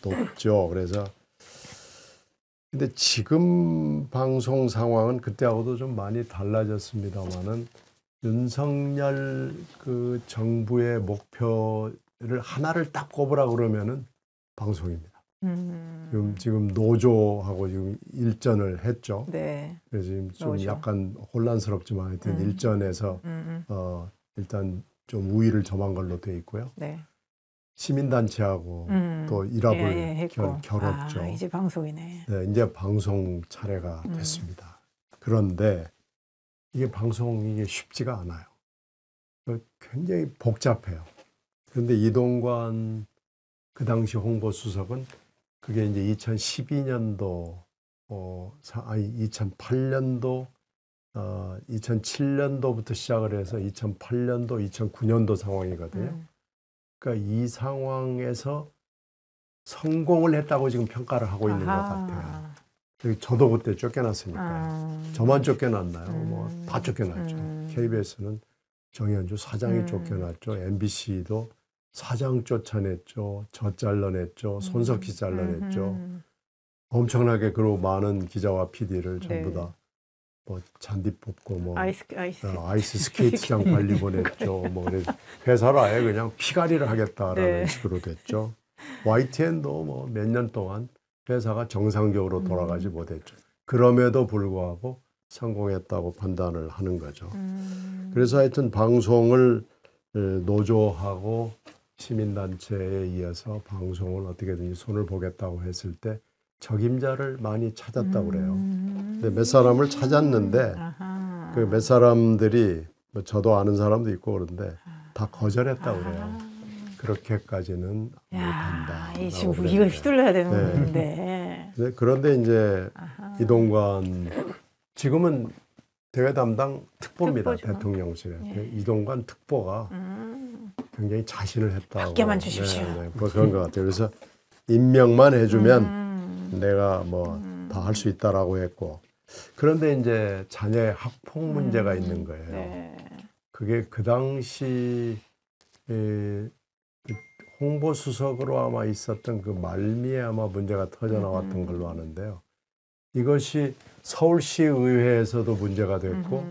높죠. 그래서 근데 지금 방송 상황은 그때하고도 좀 많이 달라졌습니다만은 윤석열 그 정부의 목표를 하나를 딱 꼽으라 그러면은 방송입니다. 지금 노조하고 지금 일전을 했죠. 네. 그래서 지금 좀 노조. 약간 혼란스럽지만 하여튼 일전에서 일단 좀 우위를 점한 걸로 돼 있고요. 네. 시민단체하고 또 일합을 겨뤘죠. 이제 방송이네. 네, 이제 방송 차례가 됐습니다. 그런데 이게 방송이 쉽지가 않아요. 굉장히 복잡해요. 그런데 이동관 그 당시 홍보수석은 그게 이제 2012년도, 2008년도, 2007년도부터 시작을 해서 2008년도, 2009년도 상황이거든요. 그러니까 이 상황에서 성공을 했다고 지금 평가를 하고 있는 것 같아요. 저도 그때 쫓겨났으니까요. 저만 쫓겨났나요? 뭐 다 쫓겨났죠. KBS는 정현주 사장이 쫓겨났죠. MBC도 사장 쫓아냈죠. 저 잘라냈죠. 손석희 잘라냈죠. 엄청나게 그리고 많은 기자와 PD를 전부 다 뭐 잔디 뽑고 뭐 아이스 스케이트장 관리 보냈죠. 뭐 그래서 회사를 아예 그냥 피가리를 하겠다라는 식으로 됐죠. YTN도 뭐 몇 년 동안 회사가 정상적으로 돌아가지 못했죠. 그럼에도 불구하고 성공했다고 판단을 하는 거죠. 그래서 하여튼 방송을 노조하고 시민단체에 이어서 방송을 어떻게든지 손을 보겠다고 했을 때 적임자를 많이 찾았다고 그래요. 근데 몇 사람을 찾았는데 그 몇 사람들이 뭐 저도 아는 사람도 있고 그런데 다 거절했다고 그래요. 그렇게까지는 못한다. 지금 이걸 휘둘러야 되는데. 네. 그런데 이제 이동관 지금은 대외 담당 특보입니다. 특보죠. 대통령실에. 이동관 특보가 굉장히 자신을 했다고. 맡겨만 주십시오. 뭐 그런 것 같아요. 그래서 임명만 해주면 내가 뭐 다 할 수 있다라고 했고. 그런데 이제 자녀의 학폭 문제가 있는 거예요. 네. 그게 그 당시 홍보수석으로 아마 있었던 그 말미에 아마 문제가 터져 나왔던 걸로 아는데요. 이것이 서울시의회에서도 문제가 됐고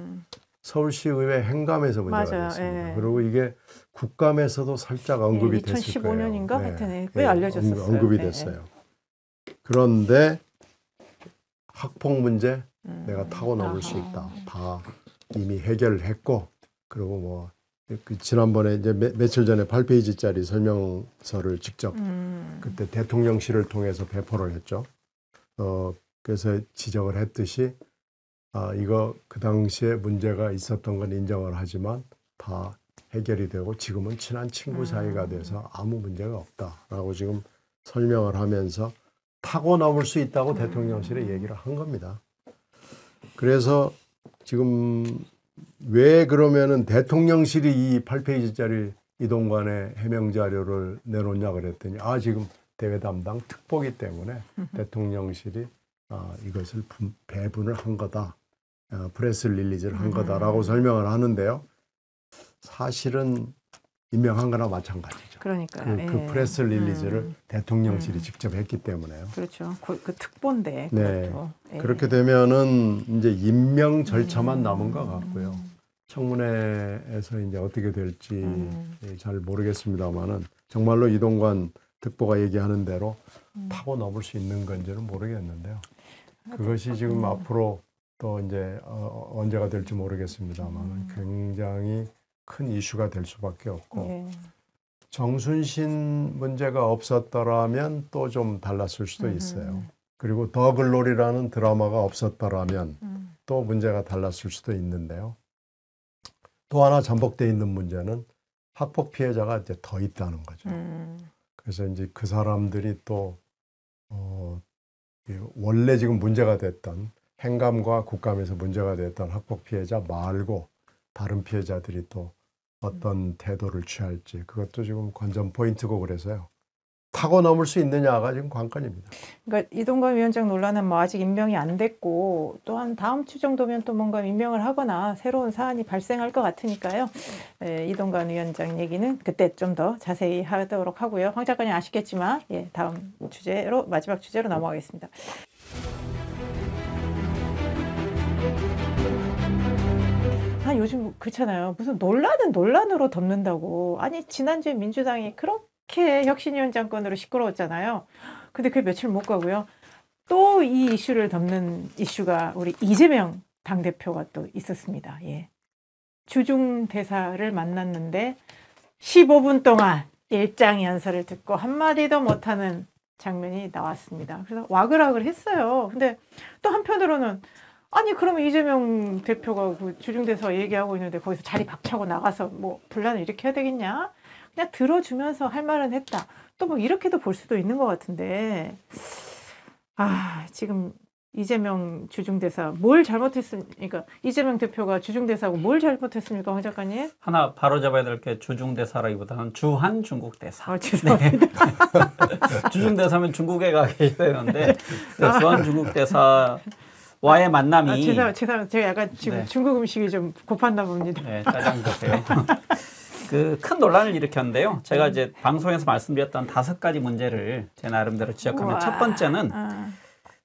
서울시의회 행감에서 문제가 됐습니다. 그리고 이게 국감에서도 살짝 언급이 됐을 거예요. 2015년인가 하여튼 꽤 알려졌었어요. 언급이 됐어요. 그런데 학폭 문제 내가 타고 넘을 수 있다. 다 이미 해결을 했고 그리고 뭐 그 지난번에 이제 며칠 전에 8페이지짜리 설명서를 직접 그때 대통령실을 통해서 배포를 했죠. 그래서 지적을 했듯이 이거 그 당시에 문제가 있었던 건 인정을 하지만 다 해결이 되고 지금은 친한 친구 사이가 돼서 아무 문제가 없다라고 지금 설명을 하면서 타고 넘을 수 있다고 대통령실에 얘기를 한 겁니다. 그래서 지금 왜 그러면은 대통령실이 이 8페이지짜리 이동관의 해명 자료를 내놓냐 그랬더니 지금 대외 담당 특보기 때문에 대통령실이 이것을 배분을 한 거다. 프레스 릴리즈를 한 거다라고 설명을 하는데요. 사실은 임명한 거나 마찬가지죠. 그러니까요. 그 프레스 릴리즈를 대통령실이 직접 했기 때문에요. 그렇죠. 그 특보인데. 네. 그렇게 되면은 이제 임명 절차만 남은 것 같고요. 청문회에서 이제 어떻게 될지 잘 모르겠습니다만은 정말로 이동관 특보가 얘기하는 대로 타고 넘을 수 있는 건지는 모르겠는데요. 그것이 지금 앞으로 또 이제 언제가 될지 모르겠습니다만 굉장히 큰 이슈가 될 수밖에 없고 예. 정순신 문제가 없었더라면 또 좀 달랐을 수도 있어요. 그리고 더 글로리라는 드라마가 없었더라면 또 문제가 달랐을 수도 있는데요. 또 하나 잠복돼 있는 문제는 학폭 피해자가 이제 더 있다는 거죠. 그래서 이제 그 사람들이 또 원래 지금 문제가 됐던 행감과 국감에서 문제가 됐던 학폭 피해자 말고 다른 피해자들이 또 어떤 태도를 취할지 그것도 지금 관전 포인트고 그래서요. 타고 넘을 수 있느냐가 지금 관건입니다. 그러니까 이동관 위원장 논란은 뭐 아직 임명이 안 됐고 또한 다음 주 정도면 또 뭔가 임명을 하거나 새로운 사안이 발생할 것 같으니까요. 예, 이동관 위원장 얘기는 그때 좀 더 자세히 하도록 하고요. 황 작가님 아시겠지만 예, 다음 주제로 마지막 주제로 넘어가겠습니다. 요즘 그렇잖아요. 무슨 논란은 논란으로 덮는다고. 아니 지난주에 민주당이 그렇게 혁신위원장 건으로 시끄러웠잖아요. 근데 그게 며칠 못 가고요. 또 이 이슈를 덮는 이슈가 우리 이재명 당대표가 또 있었습니다. 예. 주중 대사를 만났는데 15분 동안 일장 연설을 듣고 한마디도 못하는 장면이 나왔습니다. 그래서 와글와글 했어요. 근데 또 한편으로는 아니 그러면 이재명 대표가 그 주중대사 얘기하고 있는데 거기서 자리 박차고 나가서 뭐 분란을 일으켜야 되겠냐? 그냥 들어주면서 할 말은 했다. 또 뭐 이렇게도 볼 수도 있는 것 같은데 지금 이재명 주중대사 뭘 잘못했습니까? 이재명 대표가 주중대사하고 뭘 잘못했습니까, 황 작가님? 하나 바로 잡아야 될 게 주중대사라기보다는 주한 중국대사. 죄송합니다. 네. 주중대사면 중국에 가 계셔야 되는데 주한 중국대사와의 만남이 죄송합니다. 제가 약간 지금 네. 중국 음식이 좀 고팠나 봅니다. 네, 짜장 드세요. 그 큰 논란을 일으켰는데요. 제가 이제 방송에서 말씀드렸던 5가지 문제를 제 나름대로 지적하면 우와. 첫 번째는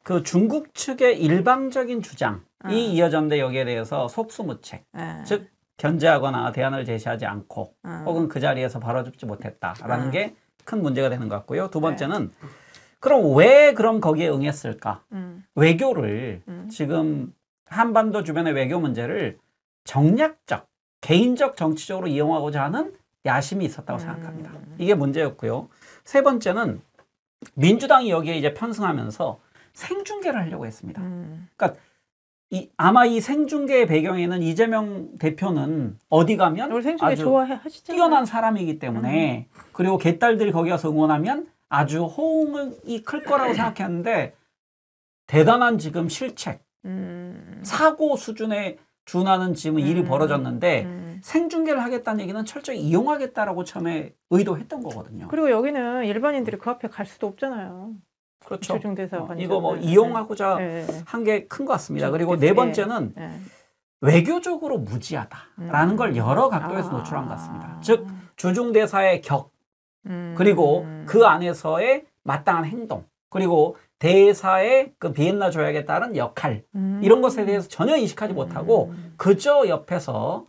그 중국 측의 일방적인 주장이 이어졌는데 여기에 대해서 속수무책, 즉 견제하거나 대안을 제시하지 않고 혹은 그 자리에서 바로잡지 못했다라는 게 큰 문제가 되는 것 같고요. 두 번째는 그럼 왜 그럼 거기에 응했을까? 외교를 지금 한반도 주변의 외교 문제를 정략적, 개인적 정치적으로 이용하고자 하는 야심이 있었다고 생각합니다. 이게 문제였고요. 세 번째는 민주당이 여기에 이제 편승하면서 생중계를 하려고 했습니다. 그러니까 아마 이 생중계의 배경에는 이재명 대표는 어디 가면 생중계 아주 좋아하시잖아요. 뛰어난 사람이기 때문에 그리고 개딸들이 거기 가서 응원하면 아주 호응이 클 거라고 생각했는데 대단한 지금 실책, 사고 수준에 준하는 지금 일이 벌어졌는데 생중계를 하겠다는 얘기는 철저히 이용하겠다라고 처음에 의도했던 거거든요. 그리고 여기는 일반인들이 그 앞에 갈 수도 없잖아요. 그렇죠. 주중대사 이거 뭐 이용하고자 한 게 큰 것 같습니다. 그리고 네 번째는 외교적으로 무지하다라는 걸 여러 각도에서 노출한 것 같습니다. 즉 주중대사의 격, 그리고 그 안에서의 마땅한 행동, 그리고 대사의 그 비엔나 조약에 따른 역할 이런 것에 대해서 전혀 인식하지 못하고 그저 옆에서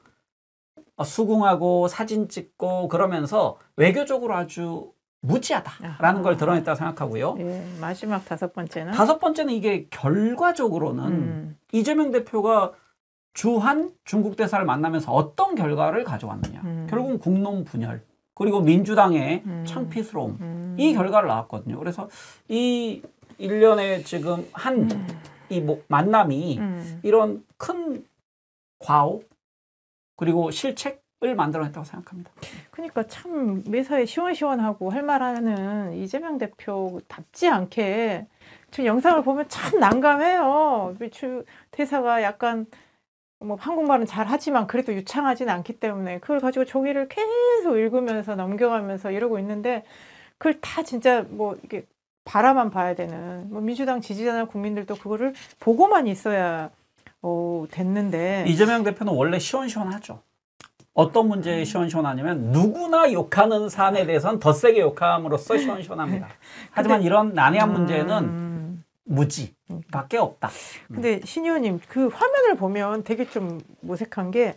수긍하고 사진 찍고 그러면서 외교적으로 아주 무지하다라는 걸 드러냈다고 생각하고요. 예, 마지막 5번째는? 5번째는 이게 결과적으로는 이재명 대표가 주한 중국 대사를 만나면서 어떤 결과를 가져왔느냐. 결국은 국론 분열, 그리고 민주당의 창피스러움, 이 결과를 나왔거든요. 그래서 이 일련의 지금 이 만남이 이런 큰 과오 그리고 실책을 만들어냈다고 생각합니다. 그러니까 참 매사에 시원시원하고 할 말하는 이재명 대표답지 않게 저 영상을 보면 참 난감해요. 대사가 약간 뭐 한국말은 잘하지만 그래도 유창하진 않기 때문에 그걸 가지고 종이를 계속 읽으면서 넘겨가면서 이러고 있는데 그걸 다 진짜 뭐 이게 바라만 봐야 되는 뭐 민주당 지지자나 국민들도 그거를 보고만 있어야 됐는데 이재명 대표는 원래 시원시원하죠. 어떤 문제에 시원시원하냐면 누구나 욕하는 사안에 대해서는 더 세게 욕함으로써 시원시원합니다. 하지만 이런 난해한 문제는 무지밖에 없다. 근데 신 의원님 그 화면을 보면 되게 좀 모색한 게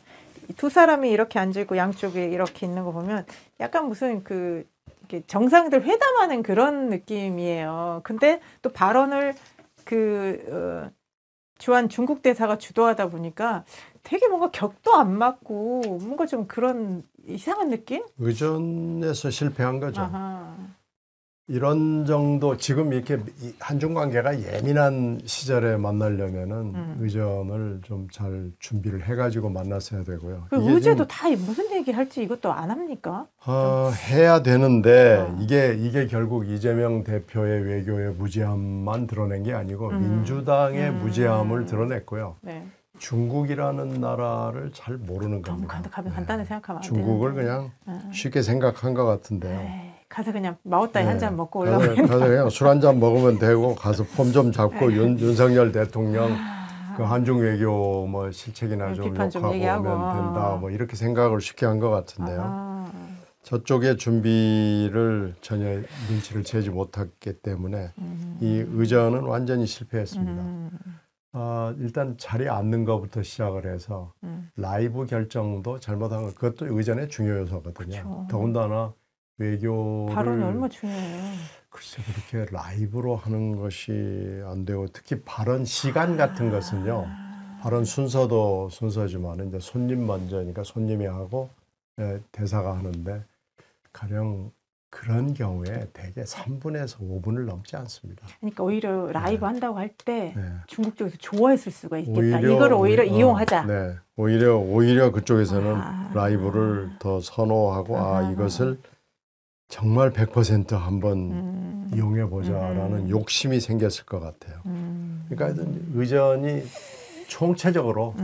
두 사람이 이렇게 앉아있고 양쪽에 이렇게 있는 거 보면 약간 무슨 그 이렇게 정상들 회담하는 그런 느낌이에요. 근데 또 발언을 주한 중국 대사가 주도하다 보니까 되게 뭔가 격도 안 맞고 뭔가 좀 그런 이상한 느낌? 의전에서 실패한 거죠. 아하. 이런 정도 지금 이렇게 한중 관계가 예민한 시절에 만나려면은 의전을 좀 잘 준비를 해가지고 만났어야 되고요. 그 이게 의제도 다 무슨 얘기 할지 이것도 안 합니까? 해야 되는데 아. 이게 결국 이재명 대표의 외교의 무지함만 드러낸 게 아니고 민주당의 무지함을 드러냈고요. 네. 중국이라는 나라를 잘 모르는 너무 겁니다. 간단히 생각하면 안 중국을 되는데. 그냥 쉽게 생각한 것 같은데요. 에이, 가서 그냥 마오따이 네. 한 잔 먹고 가서 올라오면 그냥 술 한 잔 먹으면 되고 가서 폼 좀 잡고 윤석열 대통령 그 한중 외교 뭐 실책이나 좀 비판 좀 욕하고 얘기하고. 오면 된다 뭐 이렇게 생각을 쉽게 한 것 같은데요. 아하. 저쪽의 준비를 전혀 눈치를 채지 못했기 때문에 이 의전은 완전히 실패했습니다. 일단 자리에 앉는 것부터 시작을 해서 라이브 결정도 잘못한 것, 그것도 의전의 중요 요소거든요. 그쵸. 더군다나 외교를 발언이 얼마나 중요해요. 글쎄 그렇게 라이브로 하는 것이 안 되고 특히 발언 시간 같은 것은요. 발언 순서도 순서지만 이제 손님 먼저니까 손님이 하고 대사가 하는데 가령 그런 경우에 대개 3분에서 5분을 넘지 않습니다. 그러니까 오히려 라이브 한다고 할 때 네. 중국 쪽에서 좋아했을 수가 있겠다. 이걸 오히려 이용하자. 네, 오히려 그쪽에서는 아. 라이브를 더 선호하고 이것을 정말 100% 한번 이용해 보자라는 욕심이 생겼을 것 같아요. 그러니까 하여튼 의전이 총체적으로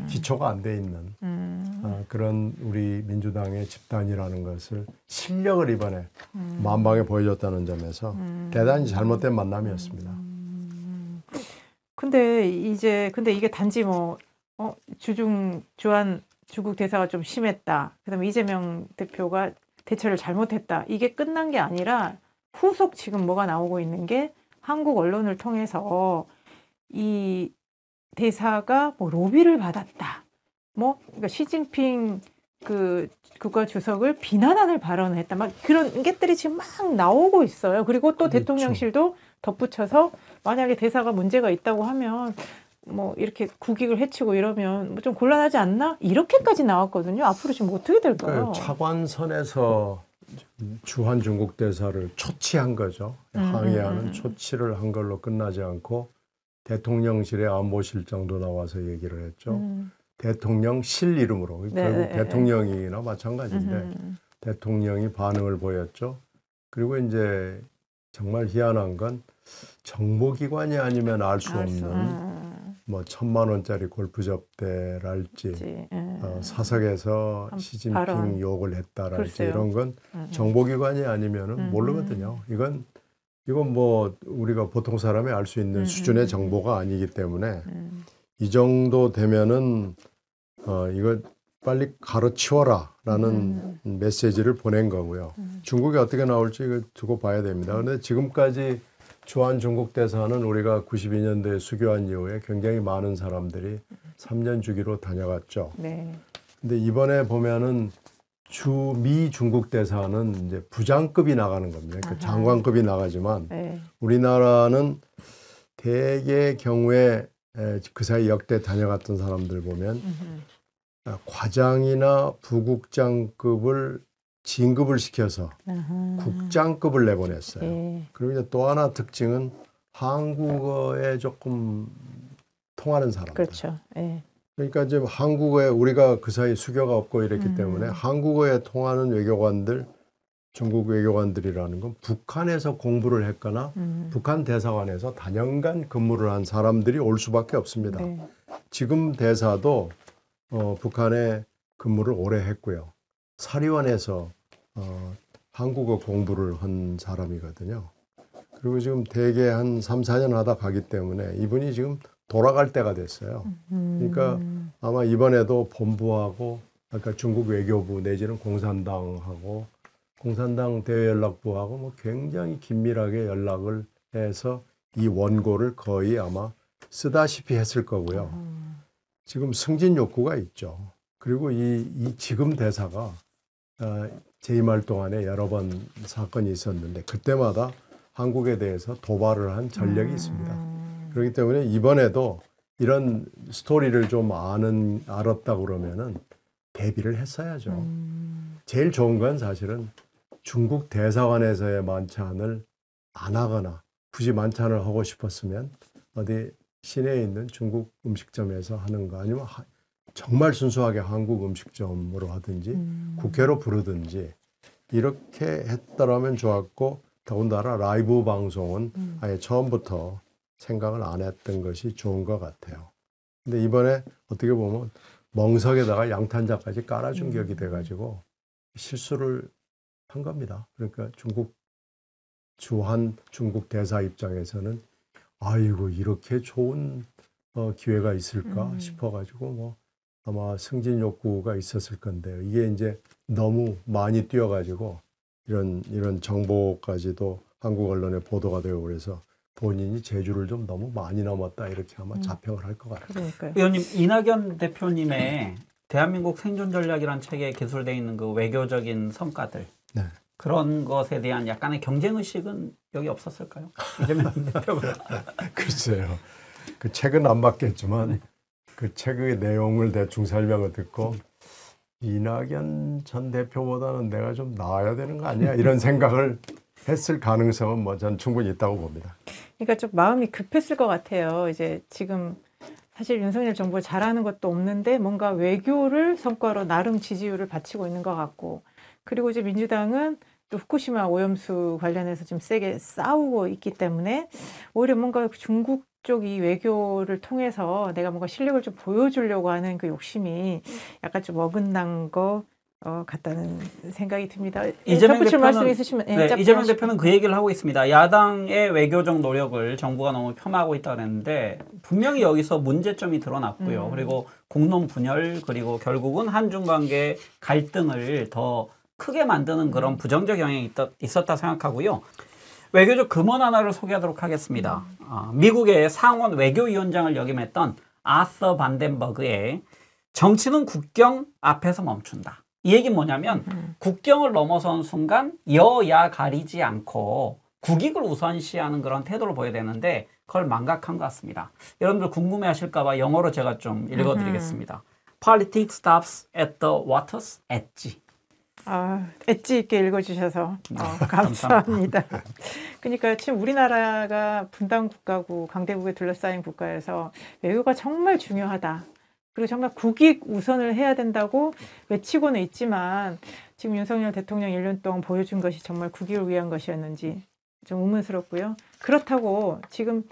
기초가 안 돼 있는 그런 우리 민주당의 집단이라는 것을 실력을 이번에 만방에 보여줬다는 점에서 대단히 잘못된 만남이었습니다. 근데 이게 단지 주한 중국 대사가 좀 심했다. 그다음에 이재명 대표가 대처를 잘못했다. 이게 끝난 게 아니라 후속 지금 뭐가 나오고 있는 게 한국 언론을 통해서 이 대사가 로비를 받았다. 그러니까 시진핑 그 국가 주석을 비난하는 발언을 했다. 막 그런 것들이 지금 막 나오고 있어요. 그리고 또 그렇죠. 대통령실도 덧붙여서 만약에 대사가 문제가 있다고 하면 이렇게 국익을 해치고 이러면 좀 곤란하지 않나? 이렇게까지 나왔거든요. 앞으로 지금 어떻게 될까요? 차관선에서 주한 중국 대사를 초치한 거죠. 항의하는 초치를 한 걸로 끝나지 않고 대통령실의 안보실장도 나와서 얘기를 했죠. 대통령실 이름으로 결국 대통령이나 마찬가지인데 대통령이 반응을 보였죠. 그리고 이제 정말 희한한 건 정보기관이 아니면 알 수 없는 1,000만 원짜리 골프 접대랄지 사석에서 시진핑 발언. 욕을 했다랄지 글쎄요. 이런 건 정보기관이 아니면은 모르거든요. 이건 우리가 보통 사람이 알 수 있는 수준의 정보가 아니기 때문에 이 정도 되면은 이거 빨리 가로치워라라는 메시지를 보낸 거고요. 중국이 어떻게 나올지 이거 두고 봐야 됩니다. 그런데 지금까지 주한 중국 대사는 우리가 92년도에 수교한 이후에 굉장히 많은 사람들이 3년 주기로 다녀갔죠. 네. 근데 이번에 보면은 미 중국 대사는 이제 부장급이 나가는 겁니다. 그러니까 장관급이 나가지만 네. 우리나라는 대개 경우에 그 사이 역대 다녀갔던 사람들 보면 과장이나 부국장급을 진급을 시켜서 국장급을 내보냈어요. 네. 그리고 이제 또 하나 특징은 한국어에 조금 통하는 사람들. 그렇죠. 네. 그러니까 이제 한국어에 우리가 그 사이 수교가 없고 이랬기 때문에 한국어에 통하는 외교관들, 중국 외교관들이라는 건 북한에서 공부를 했거나 북한 대사관에서 단연간 근무를 한 사람들이 올 수밖에 없습니다. 네. 지금 대사도 북한에 근무를 오래 했고요. 사리원에서 한국어 공부를 한 사람이거든요. 그리고 지금 대개 한 3, 4년 하다 가기 때문에 이분이 지금 돌아갈 때가 됐어요. 그러니까 아마 이번에도 본부하고 아까 중국 외교부 내지는 공산당하고 공산당 대외연락부하고 굉장히 긴밀하게 연락을 해서 이 원고를 거의 아마 쓰다시피 했을 거고요. 지금 승진 욕구가 있죠. 그리고 이 지금 대사가 재임 할 동안에 여러 번 사건이 있었는데 그때마다 한국에 대해서 도발을 한 전력이 있습니다. 그렇기 때문에 이번에도 이런 스토리를 좀 알았다 그러면은 대비를 했어야죠. 제일 좋은 건 사실은 중국 대사관에서의 만찬을 안 하거나 굳이 만찬을 하고 싶었으면 어디 시내에 있는 중국 음식점에서 하는 거 아니면 정말 순수하게 한국 음식점으로 하든지 국회로 부르든지 이렇게 했더라면 좋았고 더군다나 라이브 방송은 아예 처음부터 생각을 안 했던 것이 좋은 것 같아요. 근데 이번에 어떻게 보면 멍석에다가 양탄자까지 깔아준 격이 돼가지고 실수를 한 겁니다. 그러니까 주한 중국 대사 입장에서는 아이고 이렇게 좋은 기회가 있을까 싶어가지고 뭐 아마 승진 욕구가 있었을 건데요. 이게 이제 너무 많이 뛰어가지고 이런 정보까지도 한국 언론에 보도가 되고 그래서 본인이 제주를 좀 너무 많이 넘었다 이렇게 아마 자평을 할 것 같아요. 그러니까요. 의원님, 이낙연 대표님의 대한민국 생존 전략이라는 책에 기술되어 있는 그 외교적인 성과들 네. 그런 것에 대한 약간의 경쟁 의식은 여기 없었을까요? 이재명 대표가. 글쎄요. 그 책은 안 봤겠지만 그 책의 내용을 대충 설명을 듣고 이낙연 전 대표보다는 내가 좀 나아야 되는 거 아니야? 이런 생각을 했을 가능성은 뭐 전 충분히 있다고 봅니다. 그러니까 좀 마음이 급했을 것 같아요. 이제 지금 사실 윤석열 정부가 잘하는 것도 없는데 뭔가 외교를 성과로 나름 지지율을 바치고 있는 것 같고 그리고 이제 민주당은 또 후쿠시마 오염수 관련해서 좀 세게 싸우고 있기 때문에 오히려 뭔가 중국 쪽이 외교를 통해서 내가 뭔가 실력을 좀 보여주려고 하는 그 욕심이 약간 좀 어긋난 거 같다는 생각이 듭니다. 이재명 덧붙일 말씀 대표는 있으시면 이재명 대표는 그 얘기를 하고 있습니다. 야당의 외교적 노력을 정부가 너무 폄하하고 있다 그랬는데 분명히 여기서 문제점이 드러났고요. 그리고 공론 분열 그리고 결국은 한중 관계 갈등을 더 크게 만드는 그런 부정적 영향이 있었다 생각하고요. 외교적 금원 하나를 소개하도록 하겠습니다. 미국의 상원 외교위원장을 역임했던 아서 반덴버그의 정치는 국경 앞에서 멈춘다. 이 얘기는 뭐냐면 국경을 넘어선 순간 여야 가리지 않고 국익을 우선시하는 그런 태도를 보여야 되는데 그걸 망각한 것 같습니다. 여러분들 궁금해하실까 봐 영어로 제가 좀 읽어드리겠습니다. Politics stops at the water's edge. 엣지 있게 읽어주셔서 감사합니다. 그러니까 지금 우리나라가 분단 국가고 강대국에 둘러싸인 국가에서 외교가 정말 중요하다. 그리고 정말 국익 우선을 해야 된다고 외치고는 있지만 지금 윤석열 대통령 1년 동안 보여준 것이 정말 국익을 위한 것이었는지 좀 의문스럽고요. 그렇다고 지금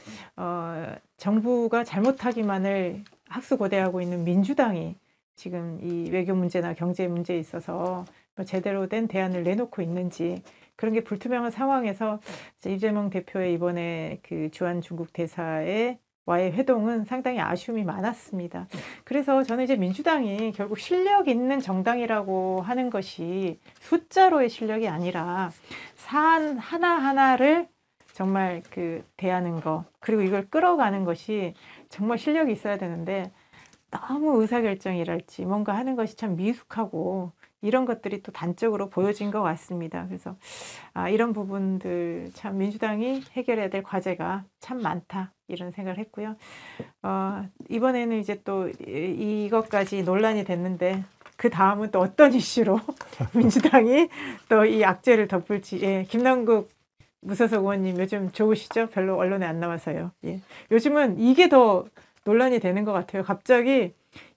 정부가 잘못하기만을 학수고대하고 있는 민주당이 지금 이 외교 문제나 경제 문제에 있어서 제대로 된 대안을 내놓고 있는지 그런 게 불투명한 상황에서 이재명 대표의 이번에 그 주한 중국 대사와의 회동은 상당히 아쉬움이 많았습니다. 그래서 저는 이제 민주당이 결국 실력 있는 정당이라고 하는 것이 숫자로의 실력이 아니라 사안 하나하나를 정말 그 대하는 거 그리고 이걸 끌어가는 것이 정말 실력이 있어야 되는데 너무 의사결정이랄지 뭔가 하는 것이 참 미숙하고 이런 것들이 또 단적으로 보여진 것 같습니다. 그래서 이런 부분들 참 민주당이 해결해야 될 과제가 참 많다 이런 생각을 했고요. 이번에는 이제 또 이것까지 논란이 됐는데 그 다음은 또 어떤 이슈로 민주당이 또 이 악재를 덮을지 김남국 무소속 의원님 요즘 좋으시죠? 별로 언론에 안 나와서요. 요즘은 이게 더 논란이 되는 것 같아요. 갑자기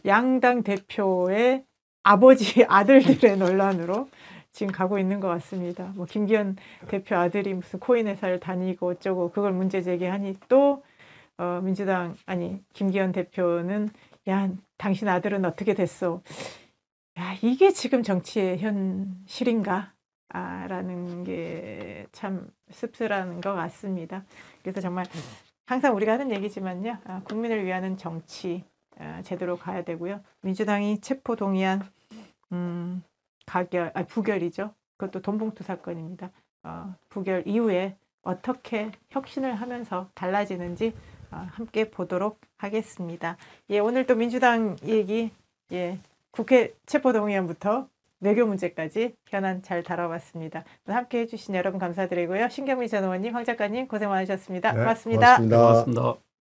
양당 대표의 아버지 아들들의 논란으로 지금 가고 있는 것 같습니다. 뭐 김기현 대표 아들이 무슨 코인 회사를 다니고 어쩌고 그걸 문제 제기하니 또 민주당 김기현 대표는 야 당신 아들은 어떻게 됐어? 야 이게 지금 정치의 현실인가? 라는 게 참 씁쓸한 것 같습니다. 그래서 정말 항상 우리가 하는 얘기지만요. 국민을 위하는 정치 제대로 가야 되고요. 민주당이 체포 동의안 부결이죠. 그것도 돈봉투 사건입니다. 부결 이후에 어떻게 혁신을 하면서 달라지는지 함께 보도록 하겠습니다. 오늘 또 민주당 얘기 국회 체포 동의안부터 외교 문제까지 현안 잘 다뤄봤습니다. 함께 해주신 여러분 감사드리고요. 신경미 전 의원님, 황 작가님 고생 많으셨습니다. 네, 고맙습니다. 고맙습니다. 고맙습니다.